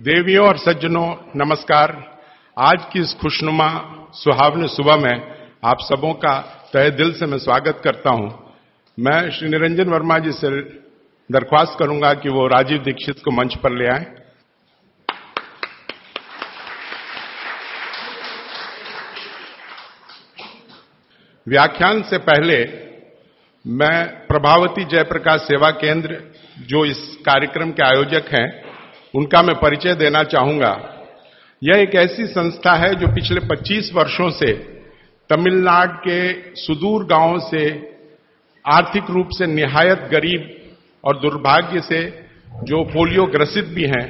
देवियों और सज्जनों नमस्कार। आज की इस खुशनुमा सुहावने सुबह में आप सबों का तहे दिल से मैं स्वागत करता हूं। मैं श्री निरंजन वर्मा जी से दरख्वास्त करूंगा कि वो राजीव दीक्षित को मंच पर ले आएं। व्याख्यान से पहले मैं प्रभावती जयप्रकाश सेवा केंद्र जो इस कार्यक्रम के आयोजक हैं उनका मैं परिचय देना चाहूंगा। यह एक ऐसी संस्था है जो पिछले 25 वर्षों से तमिलनाडु के सुदूर गांवों से आर्थिक रूप से निहायत गरीब और दुर्भाग्य से जो पोलियो ग्रसित भी हैं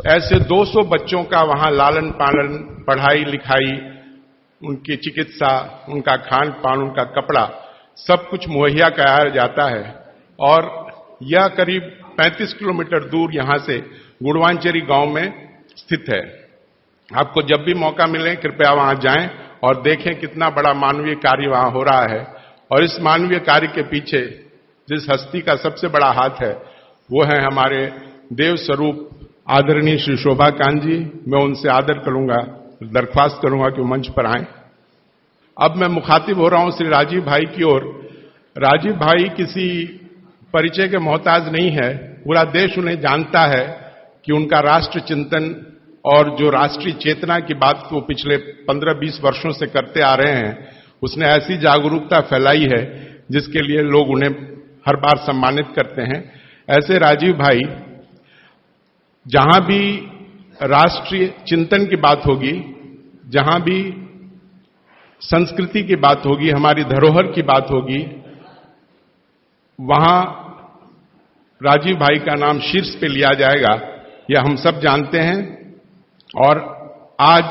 ऐसे 200 बच्चों का वहां लालन पालन, पढ़ाई लिखाई, उनकी चिकित्सा, उनका खान पान, उनका कपड़ा सब कुछ मुहैया कराया जाता है। और यह करीब 35 किलोमीटर दूर यहां से गुड़वांचेरी गांव में स्थित है। आपको जब भी मौका मिले कृपया वहां जाएं और देखें कितना बड़ा मानवीय कार्य वहां हो रहा है। और इस मानवीय कार्य के पीछे जिस हस्ती का सबसे बड़ा हाथ है वो है हमारे देव स्वरूप आदरणीय श्री शोभा कांत जी। मैं उनसे आदर करूंगा, दरख्वास्त करूंगा कि वो मंच पर आएं। अब मैं मुखातिब हो रहा हूं श्री राजीव भाई की ओर। राजीव भाई किसी परिचय के मोहताज नहीं है। पूरा देश उन्हें जानता है कि उनका राष्ट्र चिंतन और जो राष्ट्रीय चेतना की बात वो पिछले 15-20 वर्षों से करते आ रहे हैं, उसने ऐसी जागरूकता फैलाई है जिसके लिए लोग उन्हें हर बार सम्मानित करते हैं। ऐसे राजीव भाई जहां भी राष्ट्रीय चिंतन की बात होगी, जहां भी संस्कृति की बात होगी, हमारी धरोहर की बात होगी, वहां राजीव भाई का नाम शीर्ष पे लिया जाएगा, यह हम सब जानते हैं। और आज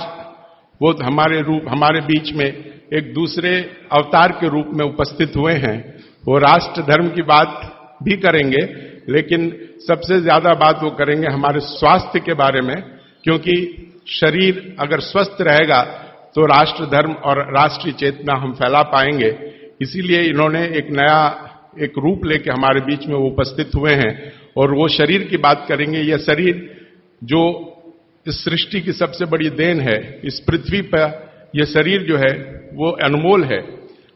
वो हमारे बीच में एक दूसरे अवतार के रूप में उपस्थित हुए हैं। वो राष्ट्र धर्म की बात भी करेंगे, लेकिन सबसे ज्यादा बात वो करेंगे हमारे स्वास्थ्य के बारे में, क्योंकि शरीर अगर स्वस्थ रहेगा तो राष्ट्र धर्म और राष्ट्रीय चेतना हम फैला पाएंगे। इसीलिए इन्होंने एक रूप लेके हमारे बीच में वो उपस्थित हुए हैं और वो शरीर की बात करेंगे। यह शरीर जो इस सृष्टि की सबसे बड़ी देन है, इस पृथ्वी पर यह शरीर जो है वो अनमोल है।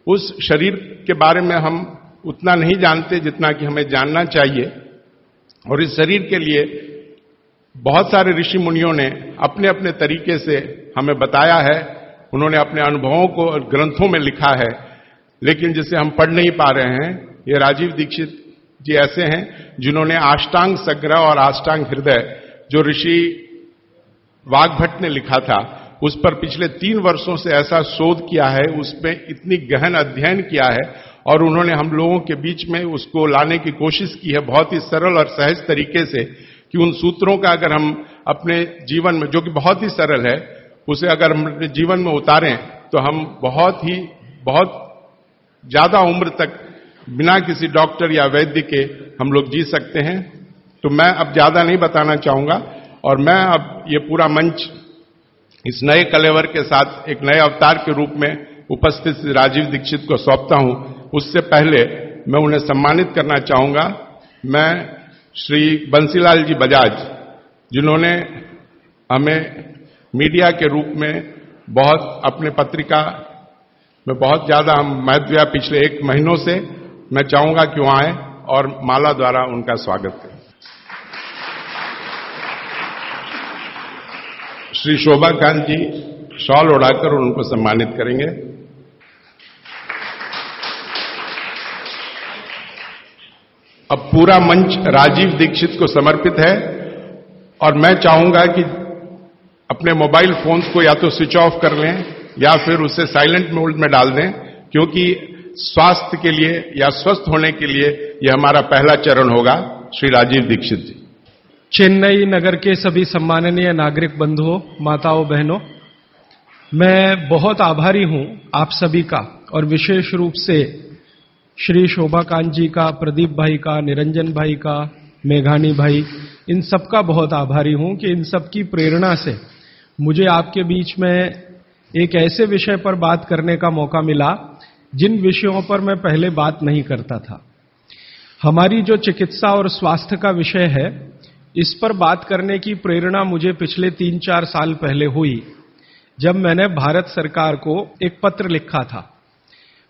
उस शरीर के बारे में हम उतना नहीं जानते जितना कि हमें जानना चाहिए। और इस शरीर के लिए बहुत सारे ऋषि मुनियों ने अपने अपने तरीके से हमें बताया है। उन्होंने अपने अनुभवों को ग्रंथों में लिखा है, लेकिन जिसे हम पढ़ नहीं पा रहे हैं। ये राजीव दीक्षित जी ऐसे हैं जिन्होंने अष्टांग संग्रह और अष्टांग हृदय जो ऋषि वाग्भट ने लिखा था, उस पर पिछले 3 वर्षों से ऐसा शोध किया है, उसमें इतनी गहन अध्ययन किया है और उन्होंने हम लोगों के बीच में उसको लाने की कोशिश की है बहुत ही सरल और सहज तरीके से, कि उन सूत्रों का अगर हम अपने जीवन में, जो कि बहुत ही सरल है, उसे अगर हम अपने जीवन में उतारें तो हम बहुत ज्यादा उम्र तक बिना किसी डॉक्टर या वैद्य के हम लोग जी सकते हैं। तो मैं अब ज्यादा नहीं बताना चाहूंगा और मैं अब ये पूरा मंच इस नए कलेवर के साथ एक नए अवतार के रूप में उपस्थित श्री राजीव दीक्षित को सौंपता हूं। उससे पहले मैं उन्हें सम्मानित करना चाहूंगा। मैं श्री बंसीलाल जी बजाज, जिन्होंने हमें मीडिया के रूप में बहुत अपने पत्रिका में बहुत ज्यादा हम महत्व दिया पिछले 1 महीनों से, मैं चाहूंगा कि वो आए और माला द्वारा उनका स्वागत करें। श्री शोभा कांत जी शॉल उड़ाकर उनको सम्मानित करेंगे। अब पूरा मंच राजीव दीक्षित को समर्पित है और मैं चाहूंगा कि अपने मोबाइल फोन्स को या तो स्विच ऑफ कर लें या फिर उसे साइलेंट मोड में डाल दें, क्योंकि स्वास्थ्य के लिए या स्वस्थ होने के लिए यह हमारा पहला चरण होगा। श्री राजीव दीक्षित जी। चेन्नई नगर के सभी सम्माननीय नागरिक बंधुओं, माताओं, बहनों, मैं बहुत आभारी हूं आप सभी का, और विशेष रूप से श्री शोभा कांत जी का, प्रदीप भाई का, निरंजन भाई का, मेघानी भाई, इन सबका बहुत आभारी हूं कि इन सबकी प्रेरणा से मुझे आपके बीच में एक ऐसे विषय पर बात करने का मौका मिला जिन विषयों पर मैं पहले बात नहीं करता था। हमारी जो चिकित्सा और स्वास्थ्य का विषय है इस पर बात करने की प्रेरणा मुझे पिछले 3-4 साल पहले हुई, जब मैंने भारत सरकार को एक पत्र लिखा था।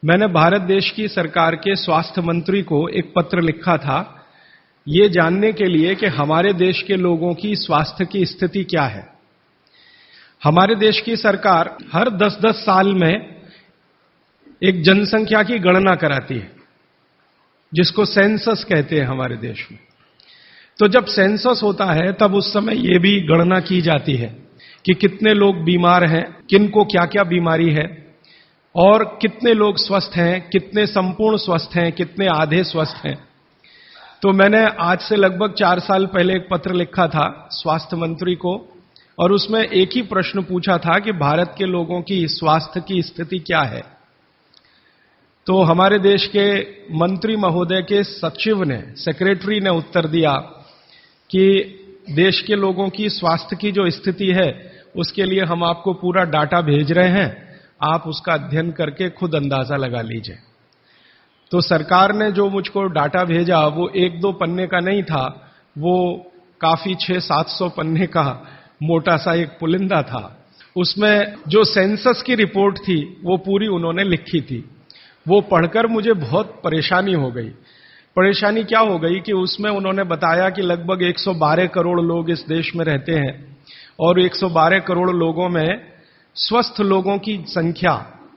मैंने भारत देश की सरकार के स्वास्थ्य मंत्री को एक पत्र लिखा था, ये जानने के लिए कि हमारे देश के लोगों की स्वास्थ्य की स्थिति क्या है। हमारे देश की सरकार हर 10-10 साल में एक जनसंख्या की गणना कराती है, जिसको सेंसस कहते हैं हमारे देश में। तो जब सेंसस होता है तब उस समय यह भी गणना की जाती है कि कितने लोग बीमार हैं, किनको क्या क्या बीमारी है, और कितने लोग स्वस्थ हैं, कितने संपूर्ण स्वस्थ हैं, कितने आधे स्वस्थ हैं। तो मैंने आज से लगभग 4 साल पहले एक पत्र लिखा था स्वास्थ्य मंत्री को, और उसमें एक ही प्रश्न पूछा था कि भारत के लोगों की स्वास्थ्य की स्थिति क्या है। तो हमारे देश के मंत्री महोदय के सचिव ने, सेक्रेटरी ने उत्तर दिया कि देश के लोगों की स्वास्थ्य की जो स्थिति है उसके लिए हम आपको पूरा डाटा भेज रहे हैं, आप उसका अध्ययन करके खुद अंदाजा लगा लीजिए। तो सरकार ने जो मुझको डाटा भेजा वो 1-2 पन्ने का नहीं था, वो काफी 600-700 पन्ने का मोटा सा एक पुलिंदा था। उसमें जो सेंसस की रिपोर्ट थी वो पूरी उन्होंने लिखी थी। वो पढ़कर मुझे बहुत परेशानी हो गई। परेशानी क्या हो गई कि उसमें उन्होंने बताया कि लगभग 112 करोड़ लोग इस देश में रहते हैं, और 112 करोड़ लोगों में स्वस्थ लोगों की संख्या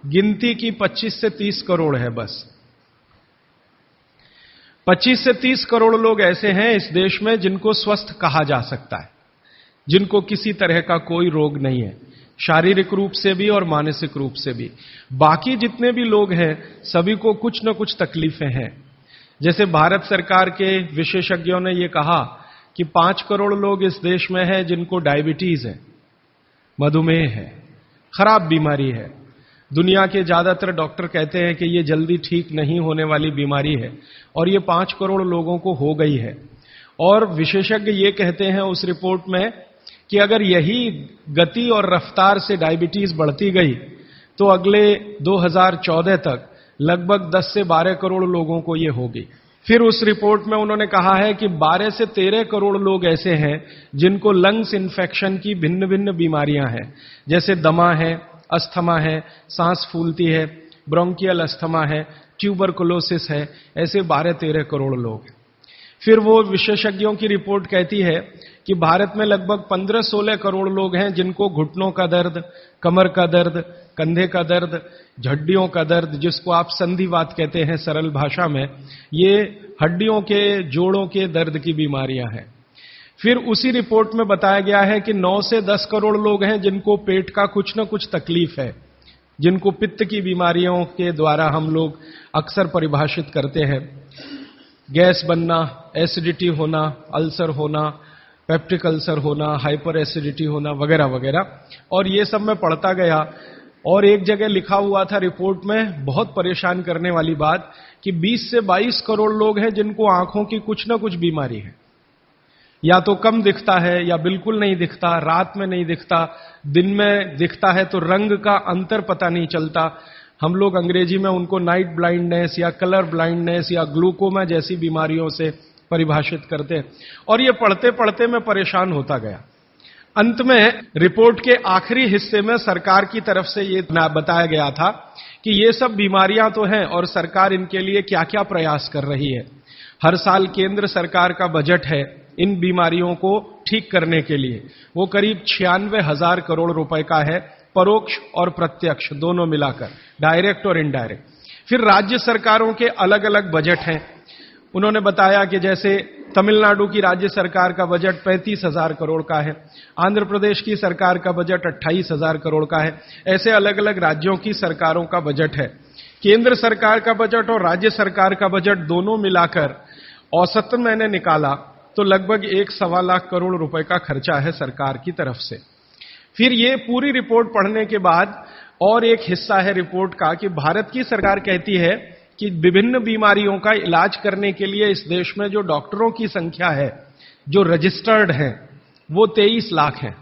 गिनती की 25 से 30 करोड़ है। बस 25 से 30 करोड़ लोग ऐसे हैं इस देश में जिनको स्वस्थ कहा जा सकता है, जिनको किसी तरह का कोई रोग नहीं है, शारीरिक रूप से भी और मानसिक रूप से भी। बाकी जितने भी लोग हैं सभी को कुछ न कुछ तकलीफें हैं। जैसे भारत सरकार के विशेषज्ञों ने यह कहा कि 5 करोड़ लोग इस देश में हैं जिनको डायबिटीज है, मधुमेह है, खराब बीमारी है। दुनिया के ज्यादातर डॉक्टर कहते हैं कि ये जल्दी ठीक नहीं होने वाली बीमारी है, और ये 5 करोड़ लोगों को हो गई है। और विशेषज्ञ ये कहते हैं उस रिपोर्ट में कि अगर यही गति और रफ्तार से डायबिटीज बढ़ती गई तो अगले 2014 तक लगभग 10 से 12 करोड़ लोगों को ये होगी। फिर उस रिपोर्ट में उन्होंने कहा है कि 12 से 13 करोड़ लोग ऐसे हैं जिनको लंग्स इन्फेक्शन की भिन्न भिन्न बीमारियां हैं, जैसे दमा है, अस्थमा है, सांस फूलती है, ब्रोंकियल अस्थमा है, ट्यूबरकुलोसिस है, ऐसे 12-13 करोड़ लोग। फिर वो विशेषज्ञों की रिपोर्ट कहती है कि भारत में लगभग 15-16 करोड़ लोग हैं जिनको घुटनों का दर्द, कमर का दर्द, कंधे का दर्द, हड्डियों का दर्द, जिसको आप संधिवात कहते हैं सरल भाषा में, ये हड्डियों के जोड़ों के दर्द की बीमारियां हैं। फिर उसी रिपोर्ट में बताया गया है कि 9 से 10 करोड़ लोग हैं जिनको पेट का कुछ न कुछ तकलीफ है, जिनको पित्त की बीमारियों के द्वारा हम लोग अक्सर परिभाषित करते हैं। गैस बनना, एसिडिटी होना, अल्सर होना, पेप्टिक अल्सर होना, हाइपर एसिडिटी होना, वगैरह वगैरह। और ये सब मैं पढ़ता गया, और एक जगह लिखा हुआ था रिपोर्ट में, बहुत परेशान करने वाली बात, कि 20 से 22 करोड़ लोग हैं जिनको आंखों की कुछ न कुछ बीमारी है। या तो कम दिखता है या बिल्कुल नहीं दिखता, रात में नहीं दिखता, दिन में दिखता है तो रंग का अंतर पता नहीं चलता। हम लोग अंग्रेजी में उनको नाइट ब्लाइंडनेस या कलर ब्लाइंडनेस या ग्लूकोमा जैसी बीमारियों से परिभाषित करते हैं। और ये पढ़ते पढ़ते मैं परेशान होता गया। अंत में रिपोर्ट के आखिरी हिस्से में सरकार की तरफ से ये बताया गया था कि ये सब बीमारियां तो हैं और सरकार इनके लिए क्या क्या प्रयास कर रही है। हर साल केंद्र सरकार का बजट है इन बीमारियों को ठीक करने के लिए, वो करीब 96,000 करोड़ रुपए का है, परोक्ष और प्रत्यक्ष दोनों मिलाकर, डायरेक्ट और इनडायरेक्ट। फिर राज्य सरकारों के अलग अलग बजट हैं। उन्होंने बताया कि जैसे तमिलनाडु की राज्य सरकार का बजट 35,000 करोड़ का है, आंध्र प्रदेश की सरकार का बजट 28,000 करोड़ का है। ऐसे अलग अलग राज्यों की सरकारों का बजट है। केंद्र सरकार का बजट और राज्य सरकार का बजट दोनों मिलाकर औसतन मैंने निकाला तो लगभग 1-1.25 लाख करोड़ रुपए का खर्चा है सरकार की तरफ से। फिर ये पूरी रिपोर्ट पढ़ने के बाद और एक हिस्सा है रिपोर्ट का कि भारत की सरकार कहती है कि विभिन्न बीमारियों का इलाज करने के लिए इस देश में जो डॉक्टरों की संख्या है, जो रजिस्टर्ड हैं, वो 23 लाख हैं।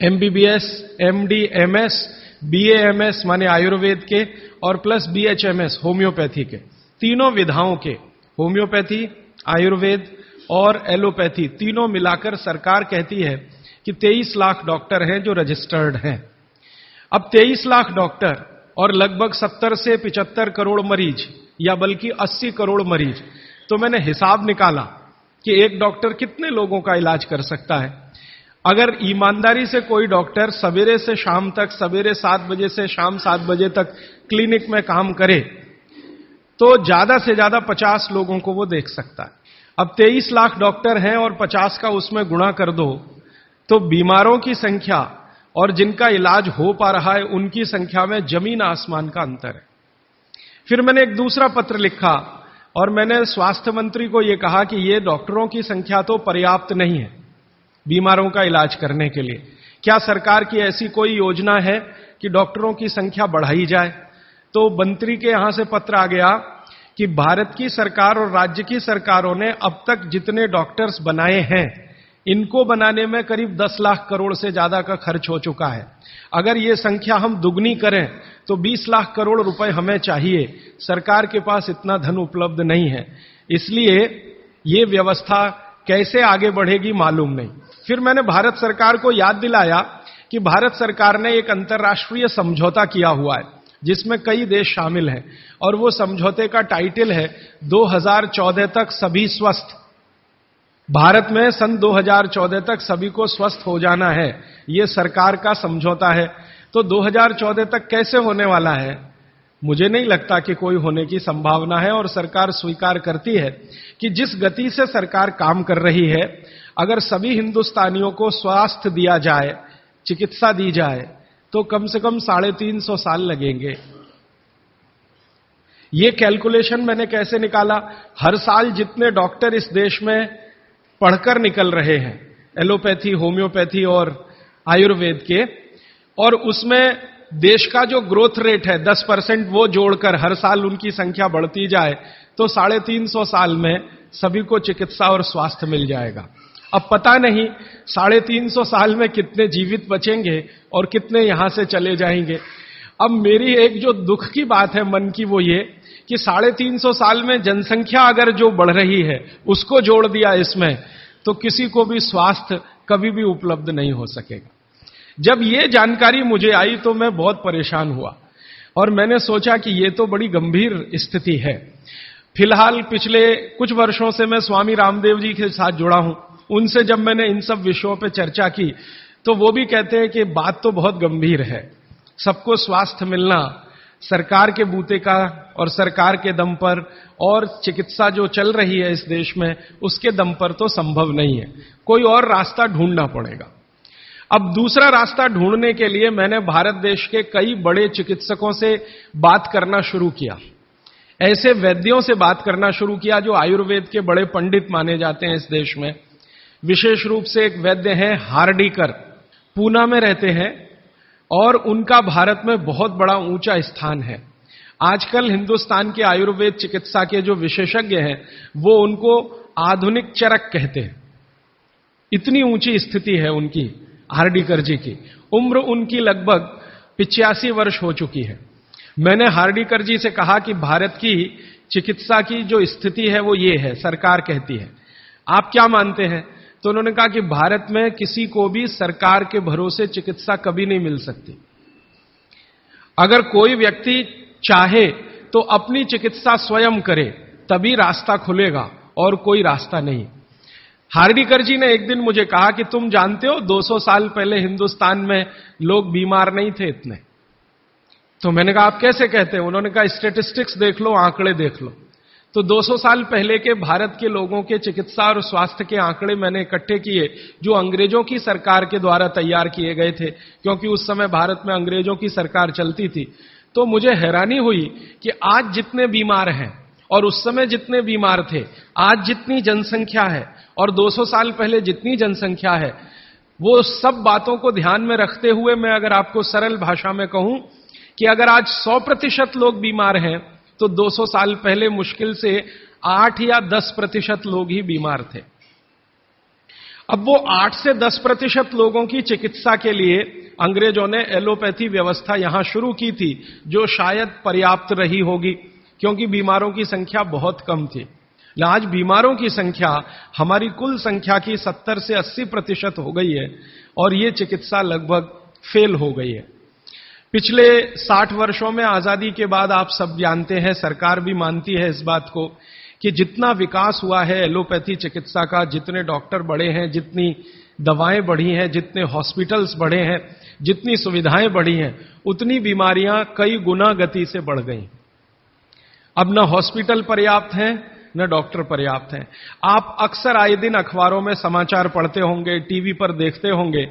एमबीबीएस, एमडी, एमएस, बीएएमएस माने आयुर्वेद के, और प्लस बीएचएमएस होम्योपैथी के, तीनों विधाओं के, होम्योपैथी, आयुर्वेद और एलोपैथी तीनों मिलाकर सरकार कहती है कि 23 लाख डॉक्टर हैं जो रजिस्टर्ड हैं। अब 23 लाख डॉक्टर और लगभग 70 से 75 करोड़ मरीज, या बल्कि 80 करोड़ मरीज, तो मैंने हिसाब निकाला कि एक डॉक्टर कितने लोगों का इलाज कर सकता है। अगर ईमानदारी से कोई डॉक्टर सवेरे से शाम तक, सवेरे 7 बजे से शाम 7 बजे तक क्लिनिक में काम करे तो ज्यादा से ज्यादा 50 लोगों को वो देख सकता है। अब 23 लाख डॉक्टर हैं और 50 का उसमें गुणा कर दो तो बीमारों की संख्या और जिनका इलाज हो पा रहा है उनकी संख्या में जमीन आसमान का अंतर है। फिर मैंने एक दूसरा पत्र लिखा और मैंने स्वास्थ्य मंत्री को यह कहा कि ये डॉक्टरों की संख्या तो पर्याप्त नहीं है बीमारों का इलाज करने के लिए। क्या सरकार की ऐसी कोई योजना है कि डॉक्टरों की संख्या बढ़ाई जाए? तो मंत्री के यहां से पत्र आ गया कि भारत की सरकार और राज्य की सरकारों ने अब तक जितने डॉक्टर्स बनाए हैं इनको बनाने में करीब 10 लाख करोड़ से ज्यादा का खर्च हो चुका है। अगर ये संख्या हम दुगनी करें तो 20 लाख करोड़ रुपए हमें चाहिए। सरकार के पास इतना धन उपलब्ध नहीं है, इसलिए ये व्यवस्था कैसे आगे बढ़ेगी मालूम नहीं। फिर मैंने भारत सरकार को याद दिलाया कि भारत सरकार ने एक अंतर्राष्ट्रीय समझौता किया हुआ है जिसमें कई देश शामिल हैं और वो समझौते का टाइटल है 2014 तक सभी स्वस्थ। भारत में सन 2014 तक सभी को स्वस्थ हो जाना है, ये सरकार का समझौता है। तो 2014 तक कैसे होने वाला है? मुझे नहीं लगता कि कोई होने की संभावना है और सरकार स्वीकार करती है कि जिस गति से सरकार काम कर रही है, अगर सभी हिंदुस्तानियों को स्वास्थ्य दिया जाए, चिकित्सा दी जाए तो कम से कम 350 साल लगेंगे। ये कैलकुलेशन मैंने कैसे निकाला? हर साल जितने डॉक्टर इस देश में पढ़कर निकल रहे हैं एलोपैथी, होम्योपैथी और आयुर्वेद के, और उसमें देश का जो ग्रोथ रेट है 10% वो जोड़कर हर साल उनकी संख्या बढ़ती जाए तो 350 साल में सभी को चिकित्सा और स्वास्थ्य मिल जाएगा। अब पता नहीं 350 साल में कितने जीवित बचेंगे और कितने यहां से चले जाएंगे। अब मेरी एक जो दुख की बात है मन की, वो ये कि 350 साल में जनसंख्या अगर जो बढ़ रही है उसको जोड़ दिया इसमें तो किसी को भी स्वास्थ्य कभी भी उपलब्ध नहीं हो सकेगा। जब ये जानकारी मुझे आई तो मैं बहुत परेशान हुआ और मैंने सोचा कि ये तो बड़ी गंभीर स्थिति है। फिलहाल पिछले कुछ वर्षों से मैं स्वामी रामदेव जी के साथ जुड़ा हूं। उनसे जब मैंने इन सब विषयों पर चर्चा की तो वो भी कहते हैं कि बात तो बहुत गंभीर है, सबको स्वास्थ्य मिलना सरकार के बूते का और सरकार के दम पर और चिकित्सा जो चल रही है इस देश में उसके दम पर तो संभव नहीं है, कोई और रास्ता ढूंढना पड़ेगा। अब दूसरा रास्ता ढूंढने के लिए मैंने भारत देश के कई बड़े चिकित्सकों से बात करना शुरू किया, ऐसे वैद्यों से बात करना शुरू किया जो आयुर्वेद के बड़े पंडित माने जाते हैं इस देश में। विशेष रूप से एक वैद्य हैं हार्डीकर, पूना में रहते हैं और उनका भारत में बहुत बड़ा ऊंचा स्थान है। आजकल हिंदुस्तान के आयुर्वेद चिकित्सा के जो विशेषज्ञ हैं वो उनको आधुनिक चरक कहते हैं, इतनी ऊंची स्थिति है उनकी। हार्डीकर जी की उम्र उनकी लगभग 85 वर्ष हो चुकी है। मैंने हार्डीकर जी से कहा कि भारत की चिकित्सा की जो स्थिति है वो ये है, सरकार कहती है, आप क्या मानते हैं? तो उन्होंने कहा कि भारत में किसी को भी सरकार के भरोसे चिकित्सा कभी नहीं मिल सकती। अगर कोई व्यक्ति चाहे तो अपनी चिकित्सा स्वयं करे तभी रास्ता खुलेगा और कोई रास्ता नहीं। हार्डीकर जी ने एक दिन मुझे कहा कि तुम जानते हो 200 साल पहले हिंदुस्तान में लोग बीमार नहीं थे इतने। तो मैंने कहा आप कैसे कहते हैं? उन्होंने कहा स्टैटिस्टिक्स देख लो, आंकड़े देख लो। तो 200 साल पहले के भारत के लोगों के चिकित्सा और स्वास्थ्य के आंकड़े मैंने इकट्ठे किए जो अंग्रेजों की सरकार के द्वारा तैयार किए गए थे, क्योंकि उस समय भारत में अंग्रेजों की सरकार चलती थी। तो मुझे हैरानी हुई कि आज जितने बीमार हैं और उस समय जितने बीमार थे, आज जितनी जनसंख्या है और 200 साल पहले जितनी जनसंख्या है, वो सब बातों को ध्यान में रखते हुए मैं अगर आपको सरल भाषा में कहूं कि अगर आज 100% लोग बीमार हैं तो 200 साल पहले मुश्किल से 8 या 10% लोग ही बीमार थे। अब वो 8 से 10% लोगों की चिकित्सा के लिए अंग्रेजों ने एलोपैथी व्यवस्था यहां शुरू की थी, जो शायद पर्याप्त रही होगी क्योंकि बीमारों की संख्या बहुत कम थी। आज बीमारों की संख्या हमारी कुल संख्या की 70 से 80% हो गई है और ये चिकित्सा लगभग फेल हो गई है। पिछले 60 वर्षों में आजादी के बाद आप सब जानते हैं, सरकार भी मानती है इस बात को कि जितना विकास हुआ है एलोपैथी चिकित्सा का, जितने डॉक्टर बढ़े हैं, जितनी दवाएं बढ़ी हैं, जितने हॉस्पिटल्स बढ़े हैं, जितनी सुविधाएं बढ़ी हैं, उतनी बीमारियां कई गुना गति से बढ़ गई। अब न हॉस्पिटल पर्याप्त हैं न डॉक्टर पर्याप्त हैं। आप अक्सर आए दिन अखबारों में समाचार पढ़ते होंगे, टीवी पर देखते होंगे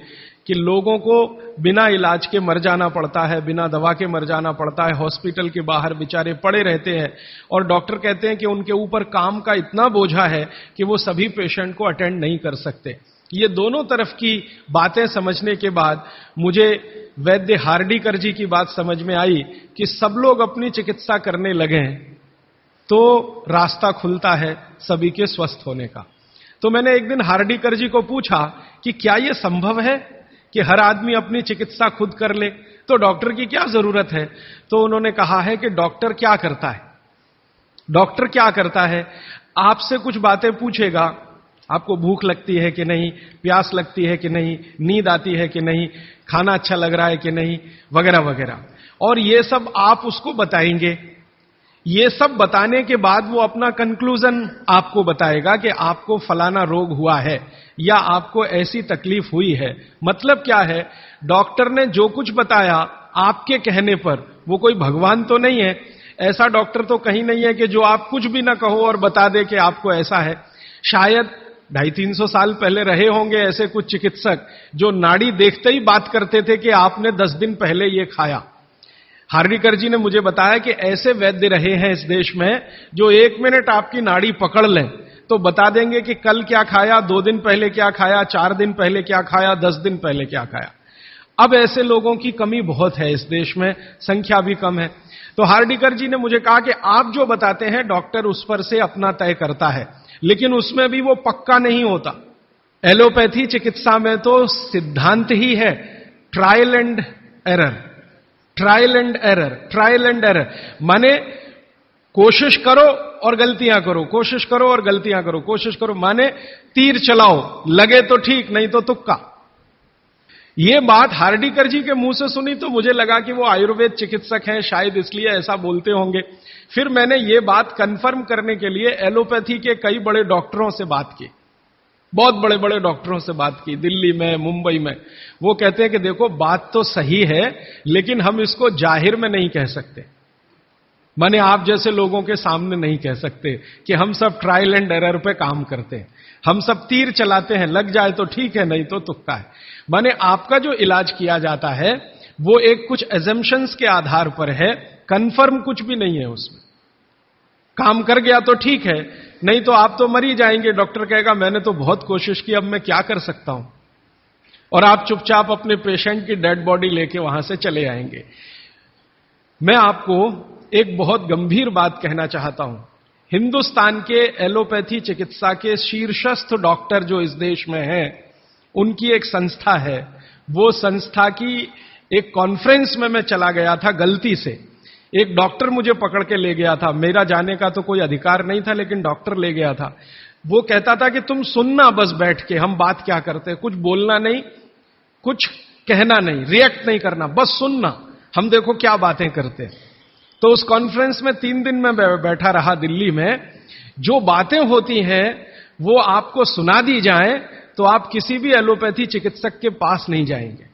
कि लोगों को बिना इलाज के मर जाना पड़ता है, बिना दवा के मर जाना पड़ता है, हॉस्पिटल के बाहर बेचारे पड़े रहते हैं और डॉक्टर कहते हैं कि उनके ऊपर काम का इतना बोझा है कि वो सभी पेशेंट को अटेंड नहीं कर सकते। ये दोनों तरफ की बातें समझने के बाद मुझे वैद्य हार्डीकर जी की बात समझ में आई कि सब लोग अपनी चिकित्सा करने लगे तो रास्ता खुलता है सभी के स्वस्थ होने का। तो मैंने एक दिन हार्डीकर जी को पूछा कि क्या यह संभव है कि हर आदमी अपनी चिकित्सा खुद कर ले, तो डॉक्टर की क्या जरूरत है? तो उन्होंने कहा है कि डॉक्टर क्या करता है, डॉक्टर क्या करता है, आपसे कुछ बातें पूछेगा, आपको भूख लगती है कि नहीं, प्यास लगती है कि नहीं, नींद आती है कि नहीं, खाना अच्छा लग रहा है कि नहीं, वगैरह वगैरह, और ये सब आप उसको बताएंगे। ये सब बताने के बाद वो अपना कंक्लूजन आपको बताएगा कि आपको फलाना रोग हुआ है या आपको ऐसी तकलीफ हुई है। मतलब क्या है, डॉक्टर ने जो कुछ बताया आपके कहने पर, वो कोई भगवान तो नहीं है, ऐसा डॉक्टर तो कहीं नहीं है कि जो आप कुछ भी ना कहो और बता दे कि आपको ऐसा है। शायद 250-300 साल पहले रहे होंगे ऐसे कुछ चिकित्सक जो नाड़ी देखते ही बात करते थे कि आपने 10 दिन पहले ये खाया। हार्डीकर जी ने मुझे बताया कि ऐसे वैद्य रहे हैं इस देश में जो 1 मिनट आपकी नाड़ी पकड़ लें तो बता देंगे कि कल क्या खाया, 2 दिन पहले क्या खाया, 4 दिन पहले क्या खाया, 10 दिन पहले क्या खाया। अब ऐसे लोगों की कमी बहुत है इस देश में, संख्या भी कम है। तो हार्डीकर जी ने मुझे कहा कि आप जो बताते हैं डॉक्टर उस पर से अपना तय करता है, लेकिन उसमें भी वो पक्का नहीं होता। एलोपैथी चिकित्सा में तो सिद्धांत ही है trial and error, trial and error, trial and error, माने कोशिश करो और गलतियां करो, कोशिश करो और गलतियां करो, कोशिश करो, माने तीर चलाओ, लगे तो ठीक, नहीं तो तुक्का। ये बात हार्डीकर जी के मुंह से सुनी तो मुझे लगा कि वो आयुर्वेद चिकित्सक हैं, शायद इसलिए ऐसा बोलते होंगे। फिर मैंने ये बात कंफर्म करने के लिए एलोपैथी के कई बड़े डॉक्टरों से बात की, बहुत बड़े बड़े डॉक्टरों से बात की, दिल्ली में, मुंबई में। वो कहते हैं कि देखो बात तो सही है लेकिन हम इसको जाहिर में नहीं कह सकते, माने आप जैसे लोगों के सामने नहीं कह सकते कि हम सब ट्रायल एंड एरर पे काम करते हैं, हम सब तीर चलाते हैं, लग जाए तो ठीक है नहीं तो तुक्का है। माने आपका जो इलाज किया जाता है वो एक कुछ एजम्पशंस के आधार पर है, कंफर्म कुछ भी नहीं है उसमें। काम कर गया तो ठीक है, नहीं तो आप तो मर ही जाएंगे। डॉक्टर कहेगा मैंने तो बहुत कोशिश की, अब मैं क्या कर सकता हूं, और आप चुपचाप अपने पेशेंट की डेड बॉडी लेके वहां से चले आएंगे। मैं आपको एक बहुत गंभीर बात कहना चाहता हूं। हिंदुस्तान के एलोपैथी चिकित्सा के शीर्षस्थ डॉक्टर जो इस देश में हैं, उनकी एक संस्था है। वो संस्था की एक कॉन्फ्रेंस में मैं चला गया था गलती से, एक डॉक्टर मुझे पकड़ के ले गया था, मेरा जाने का तो कोई अधिकार नहीं था लेकिन डॉक्टर ले गया था। वो कहता था कि तुम सुनना बस बैठ के, हम बात क्या करते हैं, कुछ बोलना नहीं, कुछ कहना नहीं, रिएक्ट नहीं करना, बस सुनना, हम देखो क्या बातें करते हैं। तो उस कॉन्फ्रेंस में 3 दिन में बैठा रहा दिल्ली में। जो बातें होती हैं वो आपको सुना दी जाएं तो आप किसी भी एलोपैथी चिकित्सक के पास नहीं जाएंगे।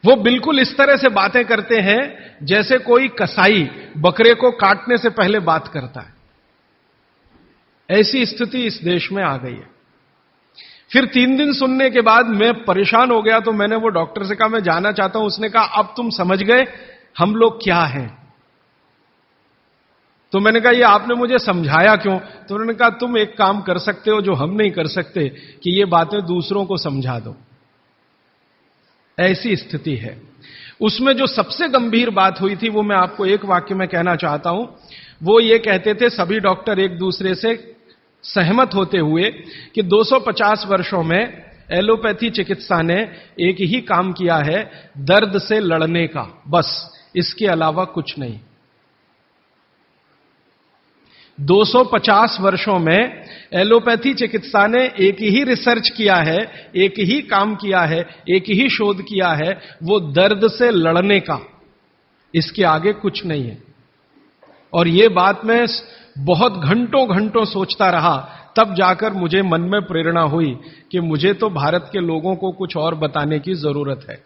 वो बिल्कुल इस तरह से बातें करते हैं जैसे कोई कसाई बकरे को काटने से पहले बात करता है। ऐसी स्थिति इस देश में आ गई है। फिर 3 दिन सुनने के बाद मैं परेशान हो गया, तो मैंने वो डॉक्टर से कहा मैं जाना चाहता हूं। उसने कहा अब तुम समझ गए हम लोग क्या हैं। तो मैंने कहा ये आपने मुझे समझाया क्यों? तो उन्होंने कहा तुम एक काम कर सकते हो जो हम नहीं कर सकते, कि ये बातें दूसरों को समझा दो। ऐसी स्थिति है। उसमें जो सबसे गंभीर बात हुई थी वो मैं आपको एक वाक्य में कहना चाहता हूं। वो ये कहते थे सभी डॉक्टर एक दूसरे से सहमत होते हुए कि 250 वर्षों में एलोपैथी चिकित्सा ने एक ही काम किया है, दर्द से लड़ने का, बस, इसके अलावा कुछ नहीं। 250 वर्षों में एलोपैथी चिकित्सा ने एक ही रिसर्च किया है, एक ही काम किया है, एक ही शोध किया है, वो दर्द से लड़ने का। इसके आगे कुछ नहीं है। और ये बात मैं बहुत घंटों घंटों सोचता रहा, तब जाकर मुझे मन में प्रेरणा हुई कि मुझे तो भारत के लोगों को कुछ और बताने की जरूरत है।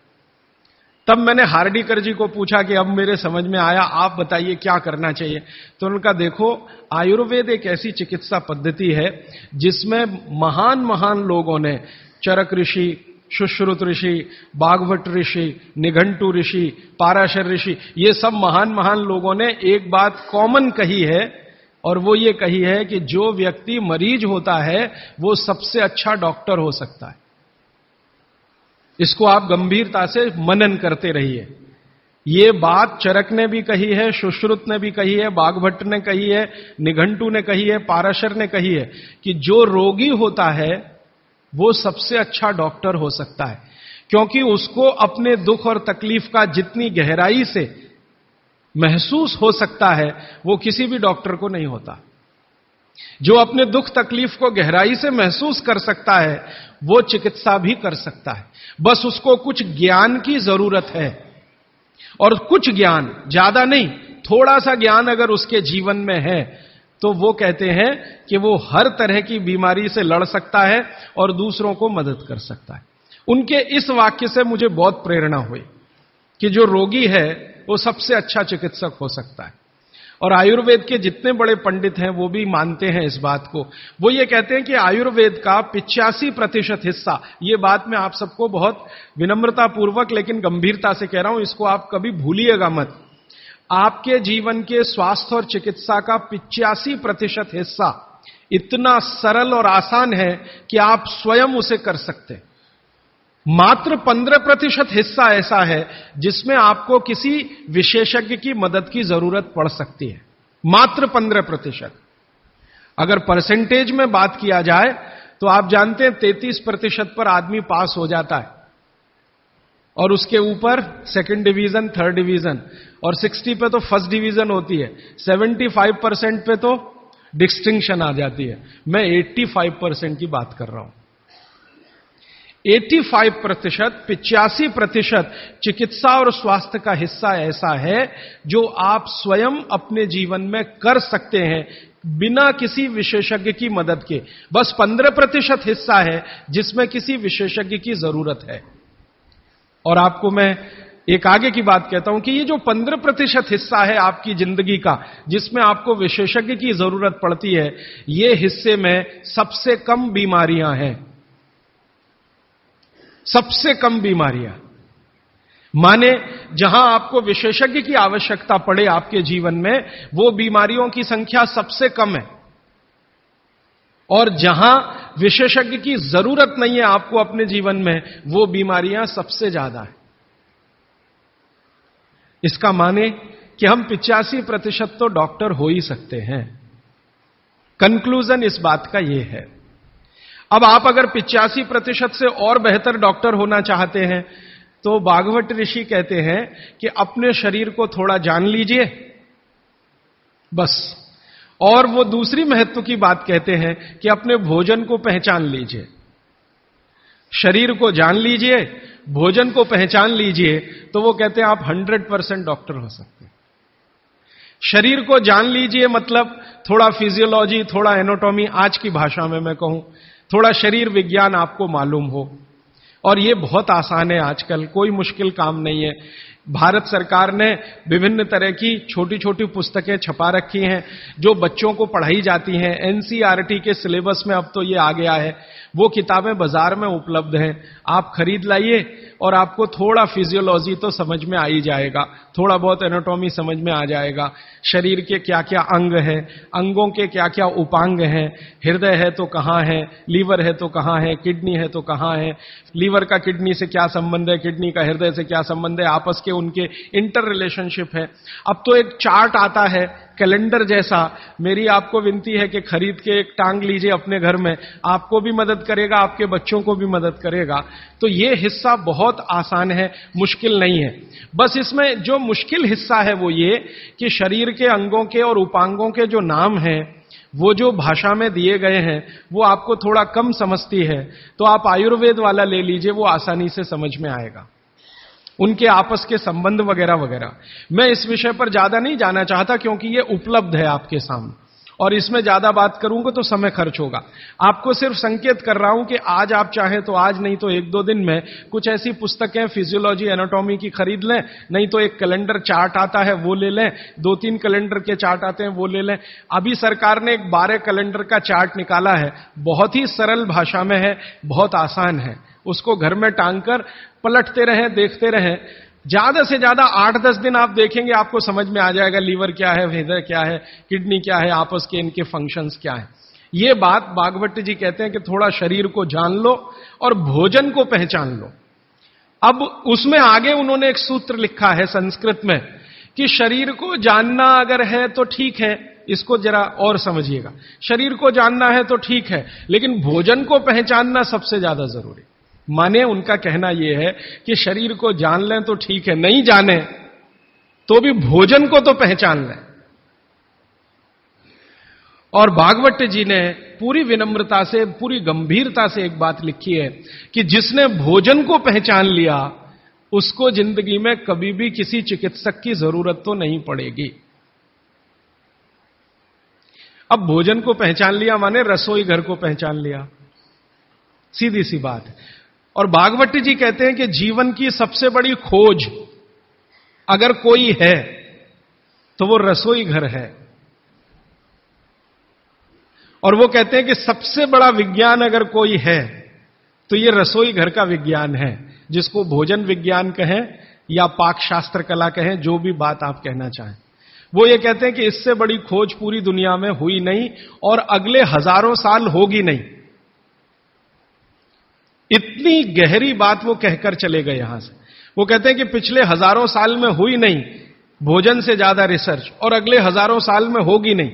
तब मैंने हार्डीकर जी को पूछा कि अब मेरे समझ में आया, आप बताइए क्या करना चाहिए। तो उनका देखो, आयुर्वेद एक ऐसी चिकित्सा पद्धति है जिसमें महान महान लोगों ने, चरक ऋषि, सुश्रुत ऋषि, बागभट्ट ऋषि, निघंटु ऋषि, पाराशर ऋषि, ये सब महान महान लोगों ने एक बात कॉमन कही है, और वो ये कही है कि जो व्यक्ति मरीज होता है वो सबसे अच्छा डॉक्टर हो सकता है। इसको आप गंभीरता से मनन करते रहिए। ये बात चरक ने भी कही है, सुश्रुत ने भी कही है, बागभट्ट ने कही है, निघंटु ने कही है, पाराशर ने कही है कि जो रोगी होता है वो सबसे अच्छा डॉक्टर हो सकता है, क्योंकि उसको अपने दुख और तकलीफ का जितनी गहराई से महसूस हो सकता है वो किसी भी डॉक्टर को नहीं होता। जो अपने दुख तकलीफ को गहराई से महसूस कर सकता है वो चिकित्सा भी कर सकता है, बस उसको कुछ ज्ञान की जरूरत है। और कुछ ज्ञान, ज्यादा नहीं, थोड़ा सा ज्ञान अगर उसके जीवन में है तो वो कहते हैं कि वो हर तरह की बीमारी से लड़ सकता है और दूसरों को मदद कर सकता है। उनके इस वाक्य से मुझे बहुत प्रेरणा हुई कि जो रोगी है वो सबसे अच्छा चिकित्सक हो सकता है। और आयुर्वेद के जितने बड़े पंडित हैं वो भी मानते हैं इस बात को। वो ये कहते हैं कि आयुर्वेद का 85% हिस्सा, ये बात मैं आप सबको बहुत विनम्रता पूर्वक लेकिन गंभीरता से कह रहा हूं, इसको आप कभी भूलिएगा मत। आपके जीवन के स्वास्थ्य और चिकित्सा का 85% हिस्सा इतना सरल और आसान है कि आप स्वयं उसे कर सकते हैं। मात्र 15% हिस्सा ऐसा है जिसमें आपको किसी विशेषज्ञ की मदद की जरूरत पड़ सकती है। मात्र 15%। अगर परसेंटेज में बात किया जाए तो आप जानते हैं 33% पर आदमी पास हो जाता है, और उसके ऊपर सेकंड डिवीजन, थर्ड डिवीजन, और 60 पे तो फर्स्ट डिवीजन होती है, 75% पे तो डिस्टिंक्शन आ जाती है। मैं 85% की बात कर रहा हूं। 85%, 85% चिकित्सा और स्वास्थ्य का हिस्सा ऐसा है जो आप स्वयं अपने जीवन में कर सकते हैं बिना किसी विशेषज्ञ की मदद के। बस 15% हिस्सा है जिसमें किसी विशेषज्ञ की जरूरत है। और आपको मैं एक आगे की बात कहता हूं कि ये जो 15% हिस्सा है आपकी जिंदगी का जिसमें आपको विशेषज्ञ की जरूरत पड़ती है, ये हिस्से में सबसे कम बीमारियां हैं। सबसे कम बीमारियां, माने जहां आपको विशेषज्ञ की आवश्यकता पड़े आपके जीवन में, वो बीमारियों की संख्या सबसे कम है। और जहां विशेषज्ञ की जरूरत नहीं है आपको अपने जीवन में, वो बीमारियां सबसे ज्यादा है। इसका माने कि हम 85% तो डॉक्टर हो ही सकते हैं। कंक्लूजन इस बात का यह है। अब आप अगर 85% से और बेहतर डॉक्टर होना चाहते हैं तो बागभट्ट ऋषि कहते हैं कि अपने शरीर को थोड़ा जान लीजिए, बस। और वो दूसरी महत्व की बात कहते हैं कि अपने भोजन को पहचान लीजिए। शरीर को जान लीजिए, भोजन को पहचान लीजिए, तो वो कहते हैं आप 100% डॉक्टर हो सकते हैं। शरीर को जान लीजिए मतलब थोड़ा फिजियोलॉजी, थोड़ा एनाटॉमी, आज की भाषा में मैं कहूं थोड़ा शरीर विज्ञान आपको मालूम हो। और ये बहुत आसान है आजकल, कोई मुश्किल काम नहीं है। भारत सरकार ने विभिन्न तरह की छोटी छोटी पुस्तकें छपा रखी हैं जो बच्चों को पढ़ाई जाती हैं। एनसीईआरटी के सिलेबस में अब तो ये आ गया है। वो किताबें बाजार में उपलब्ध हैं, आप खरीद लाइए और आपको थोड़ा फिजियोलॉजी तो समझ में आ ही जाएगा, थोड़ा बहुत एनाटॉमी समझ में आ जाएगा। शरीर के क्या क्या अंग हैं, अंगों के क्या क्या उपांग हैं, हृदय है तो कहां है, लीवर है तो कहां है, किडनी है तो कहां है, लीवर का किडनी से क्या संबंध है, किडनी का हृदय से क्या संबंध है, आपस के उनके इंटर रिलेशनशिप है। अब तो एक चार्ट आता है कैलेंडर जैसा मेरी आपको विनती है कि खरीद के एक टांग लीजिए अपने घर में, आपको भी मदद करेगा, आपके बच्चों को भी मदद करेगा। तो ये हिस्सा बहुत आसान है, मुश्किल नहीं है। बस इसमें जो मुश्किल हिस्सा है वो ये कि शरीर के अंगों के और उपांगों के जो नाम हैं वो जो भाषा में दिए गए हैं वो आपको थोड़ा कम समझती है। तो आप आयुर्वेद वाला ले लीजिए, वो आसानी से समझ में आएगा, उनके आपस के संबंध वगैरह वगैरह। मैं इस विषय पर ज्यादा नहीं जाना चाहता क्योंकि ये उपलब्ध है आपके सामने, और इसमें ज्यादा बात करूंगा तो समय खर्च होगा। आपको सिर्फ संकेत कर रहा हूं कि आज आप चाहें तो आज, नहीं तो एक दो दिन में कुछ ऐसी पुस्तकें फिजियोलॉजी एनाटॉमी की खरीद लें, नहीं तो एक कैलेंडर चार्ट आता है वो ले लें, 2-3 कैलेंडर के चार्ट आते हैं वो ले लें। अभी सरकार ने एक 12 कैलेंडर का चार्ट निकाला है, बहुत ही सरल भाषा में है, बहुत आसान है। उसको घर में टांग कर पलटते रहें, देखते रहें। ज्यादा से ज्यादा 8-10 दिन आप देखेंगे, आपको समझ में आ जाएगा लीवर क्या है, हृदय क्या है, किडनी क्या है, आपस के इनके फंक्शंस क्या है। ये बात भागवत जी कहते हैं कि थोड़ा शरीर को जान लो और भोजन को पहचान लो। अब उसमें आगे उन्होंने एक सूत्र लिखा है संस्कृत में कि शरीर को जानना अगर है तो ठीक है, इसको जरा और समझिएगा। शरीर को जानना है तो ठीक है, लेकिन भोजन को पहचानना सबसे ज्यादा जरूरी। माने उनका कहना यह है कि शरीर को जान लें तो ठीक है, नहीं जाने तो भी भोजन को तो पहचान लें। और भागवत जी ने पूरी विनम्रता से, पूरी गंभीरता से एक बात लिखी है कि जिसने भोजन को पहचान लिया उसको जिंदगी में कभी भी किसी चिकित्सक की जरूरत तो नहीं पड़ेगी। अब भोजन को पहचान लिया माने रसोई घर को पहचान लिया, सीधी सी बात है। और भागवत जी कहते हैं कि जीवन की सबसे बड़ी खोज अगर कोई है तो वो रसोई घर है। और वो कहते हैं कि सबसे बड़ा विज्ञान अगर कोई है तो ये रसोई घर का विज्ञान है, जिसको भोजन विज्ञान कहें या पाक शास्त्र कला कहें, जो भी बात आप कहना चाहें। वो ये कहते हैं कि इससे बड़ी खोज पूरी दुनिया में हुई नहीं और अगले हजारों साल होगी नहीं। इतनी गहरी बात वो कहकर चले गए यहां से। वो कहते हैं कि पिछले हजारों साल में हुई नहीं भोजन से ज्यादा रिसर्च, और अगले हजारों साल में होगी नहीं।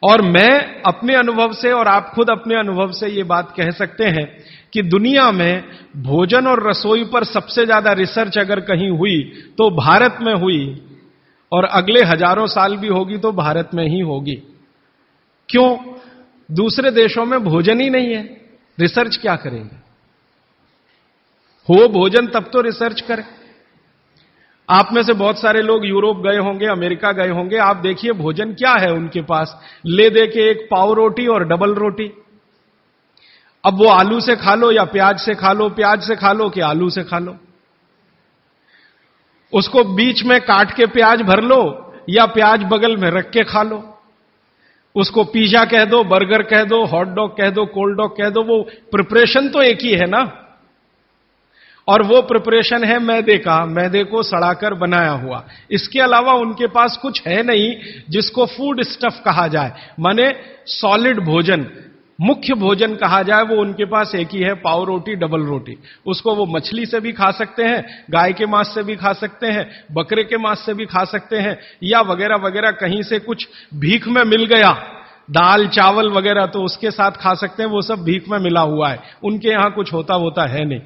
और मैं अपने अनुभव से और आप खुद अपने अनुभव से ये बात कह सकते हैं कि दुनिया में भोजन और रसोई पर सबसे ज्यादा रिसर्च अगर कहीं हुई तो भारत में हुई, और अगले हजारों साल भी होगी तो भारत में ही होगी। क्यों? दूसरे देशों में भोजन ही नहीं है, रिसर्च क्या करेंगे? हो भोजन तब तो रिसर्च करें। आप में से बहुत सारे लोग यूरोप गए होंगे, अमेरिका गए होंगे, आप देखिए भोजन क्या है उनके पास। ले दे के एक पाव रोटी और डबल रोटी। अब वो आलू से खा लो या प्याज से खा लो, प्याज से खा लो कि आलू से खा लो। उसको बीच में काट के प्याज भर लो या प्याज बगल में रख के खा लो। उसको पिज्जा कह दो, बर्गर कह दो, हॉट डॉग कह दो, कोल्ड डॉग कह दो, वो प्रिपरेशन तो एक ही है ना। और वो प्रिपरेशन है मैदे का, मैदे को सड़ाकर बनाया हुआ। इसके अलावा उनके पास कुछ है नहीं जिसको फूड स्टफ कहा जाए, माने सॉलिड भोजन, मुख्य भोजन कहा जाए, वो उनके पास एक ही है, पाव रोटी डबल रोटी। उसको वो मछली से भी खा सकते हैं, गाय के मांस से भी खा सकते हैं, बकरे के मांस से भी खा सकते हैं, या वगैरह वगैरह कहीं से कुछ भीख में मिल गया, दाल चावल वगैरह, तो उसके साथ खा सकते हैं। वो सब भीख में मिला हुआ है, उनके यहां कुछ होता है नहीं।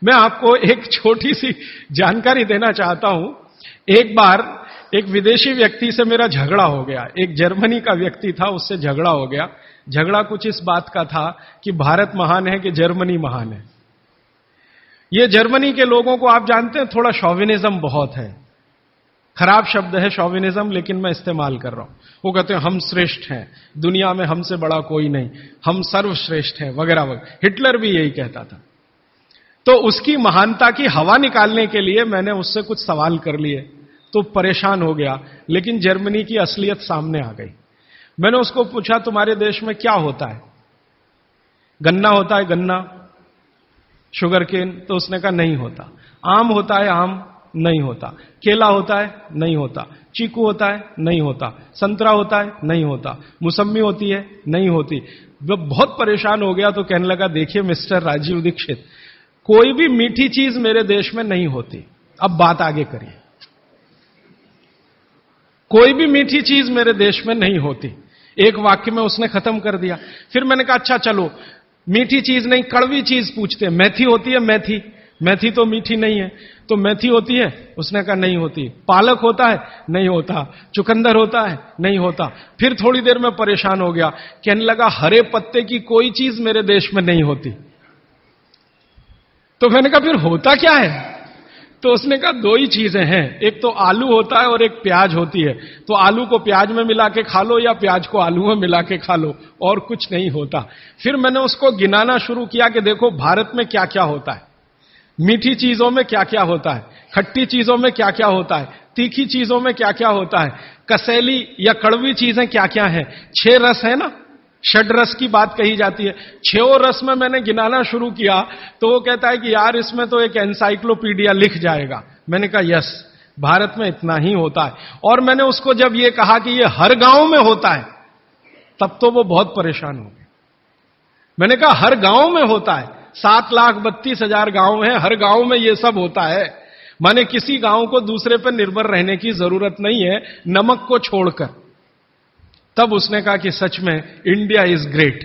मैं आपको एक छोटी सी जानकारी देना चाहता हूं। एक बार एक विदेशी व्यक्ति से मेरा झगड़ा हो गया, एक जर्मनी का व्यक्ति था, उससे झगड़ा हो गया। झगड़ा कुछ इस बात का था कि भारत महान है कि जर्मनी महान है। ये जर्मनी के लोगों को आप जानते हैं, थोड़ा शॉविनिज्म बहुत है। खराब शब्द है शॉविनिज्म, लेकिन मैं इस्तेमाल कर रहा हूं। वो कहते हैं हम श्रेष्ठ हैं, दुनिया में हमसे बड़ा कोई नहीं, हम सर्वश्रेष्ठ हैं वगैरह वगैरह। हिटलर भी यही कहता था। तो उसकी महानता की हवा निकालने के लिए मैंने उससे कुछ सवाल कर लिए, तो परेशान हो गया। लेकिन जर्मनी की असलियत सामने आ गई। मैंने उसको पूछा तुम्हारे देश में क्या होता है? गन्ना होता है, गन्ना, शुगर केन? तो उसने कहा नहीं होता। आम होता है? आम नहीं होता। केला होता है? नहीं होता। चीकू होता है? नहीं होता। संतरा होता है? नहीं होता। मौसम्मी होती है? नहीं होती। वो बहुत परेशान हो गया, तो कहने लगा देखिए मिस्टर राजीव दीक्षित, कोई भी मीठी चीज मेरे देश में नहीं होती। अब बात आगे करिए। कोई भी मीठी चीज मेरे देश में नहीं होती। एक वाक्य में उसने खत्म कर दिया। फिर मैंने कहा अच्छा चलो, मीठी चीज नहीं कड़वी चीज पूछते हैं। मेथी होती है? मेथी, मेथी तो मीठी नहीं है, तो मेथी होती है? उसने कहा नहीं होती। पालक होता है? नहीं होता। चुकंदर होता है? नहीं होता। फिर थोड़ी देर में परेशान हो गया, कहने लगा हरे पत्ते की कोई चीज मेरे देश में नहीं होती। तो मैंने कहा फिर होता क्या है? तो उसने कहा दो ही चीजें हैं, एक तो आलू होता है और एक प्याज होती है। तो आलू को प्याज में मिला के खा लो या प्याज को आलू में मिला के खा लो, और कुछ नहीं होता। फिर मैंने उसको गिनाना शुरू किया कि देखो भारत में क्या क्या होता है, मीठी चीजों में क्या क्या होता है, खट्टी चीजों में क्या क्या होता है, तीखी चीजों में क्या क्या होता है, कसैली या कड़वी चीजें क्या क्या है। 6 रस है ना, षड रस की बात कही जाती है। 6 रस में मैंने गिनाना शुरू किया तो वो कहता है कि यार इसमें तो एक एनसाइक्लोपीडिया लिख जाएगा। मैंने कहा यस, भारत में इतना ही होता है। और मैंने उसको जब ये कहा कि ये हर गांव में होता है, तब तो वो बहुत परेशान हो गया। मैंने कहा हर गांव में होता है, 7,32,000 गांव हैं, हर गांव में ये सब होता है। माने किसी गांव को दूसरे पर निर्भर रहने की जरूरत नहीं है, नमक को छोड़कर। तब उसने कहा कि सच में इंडिया इज ग्रेट।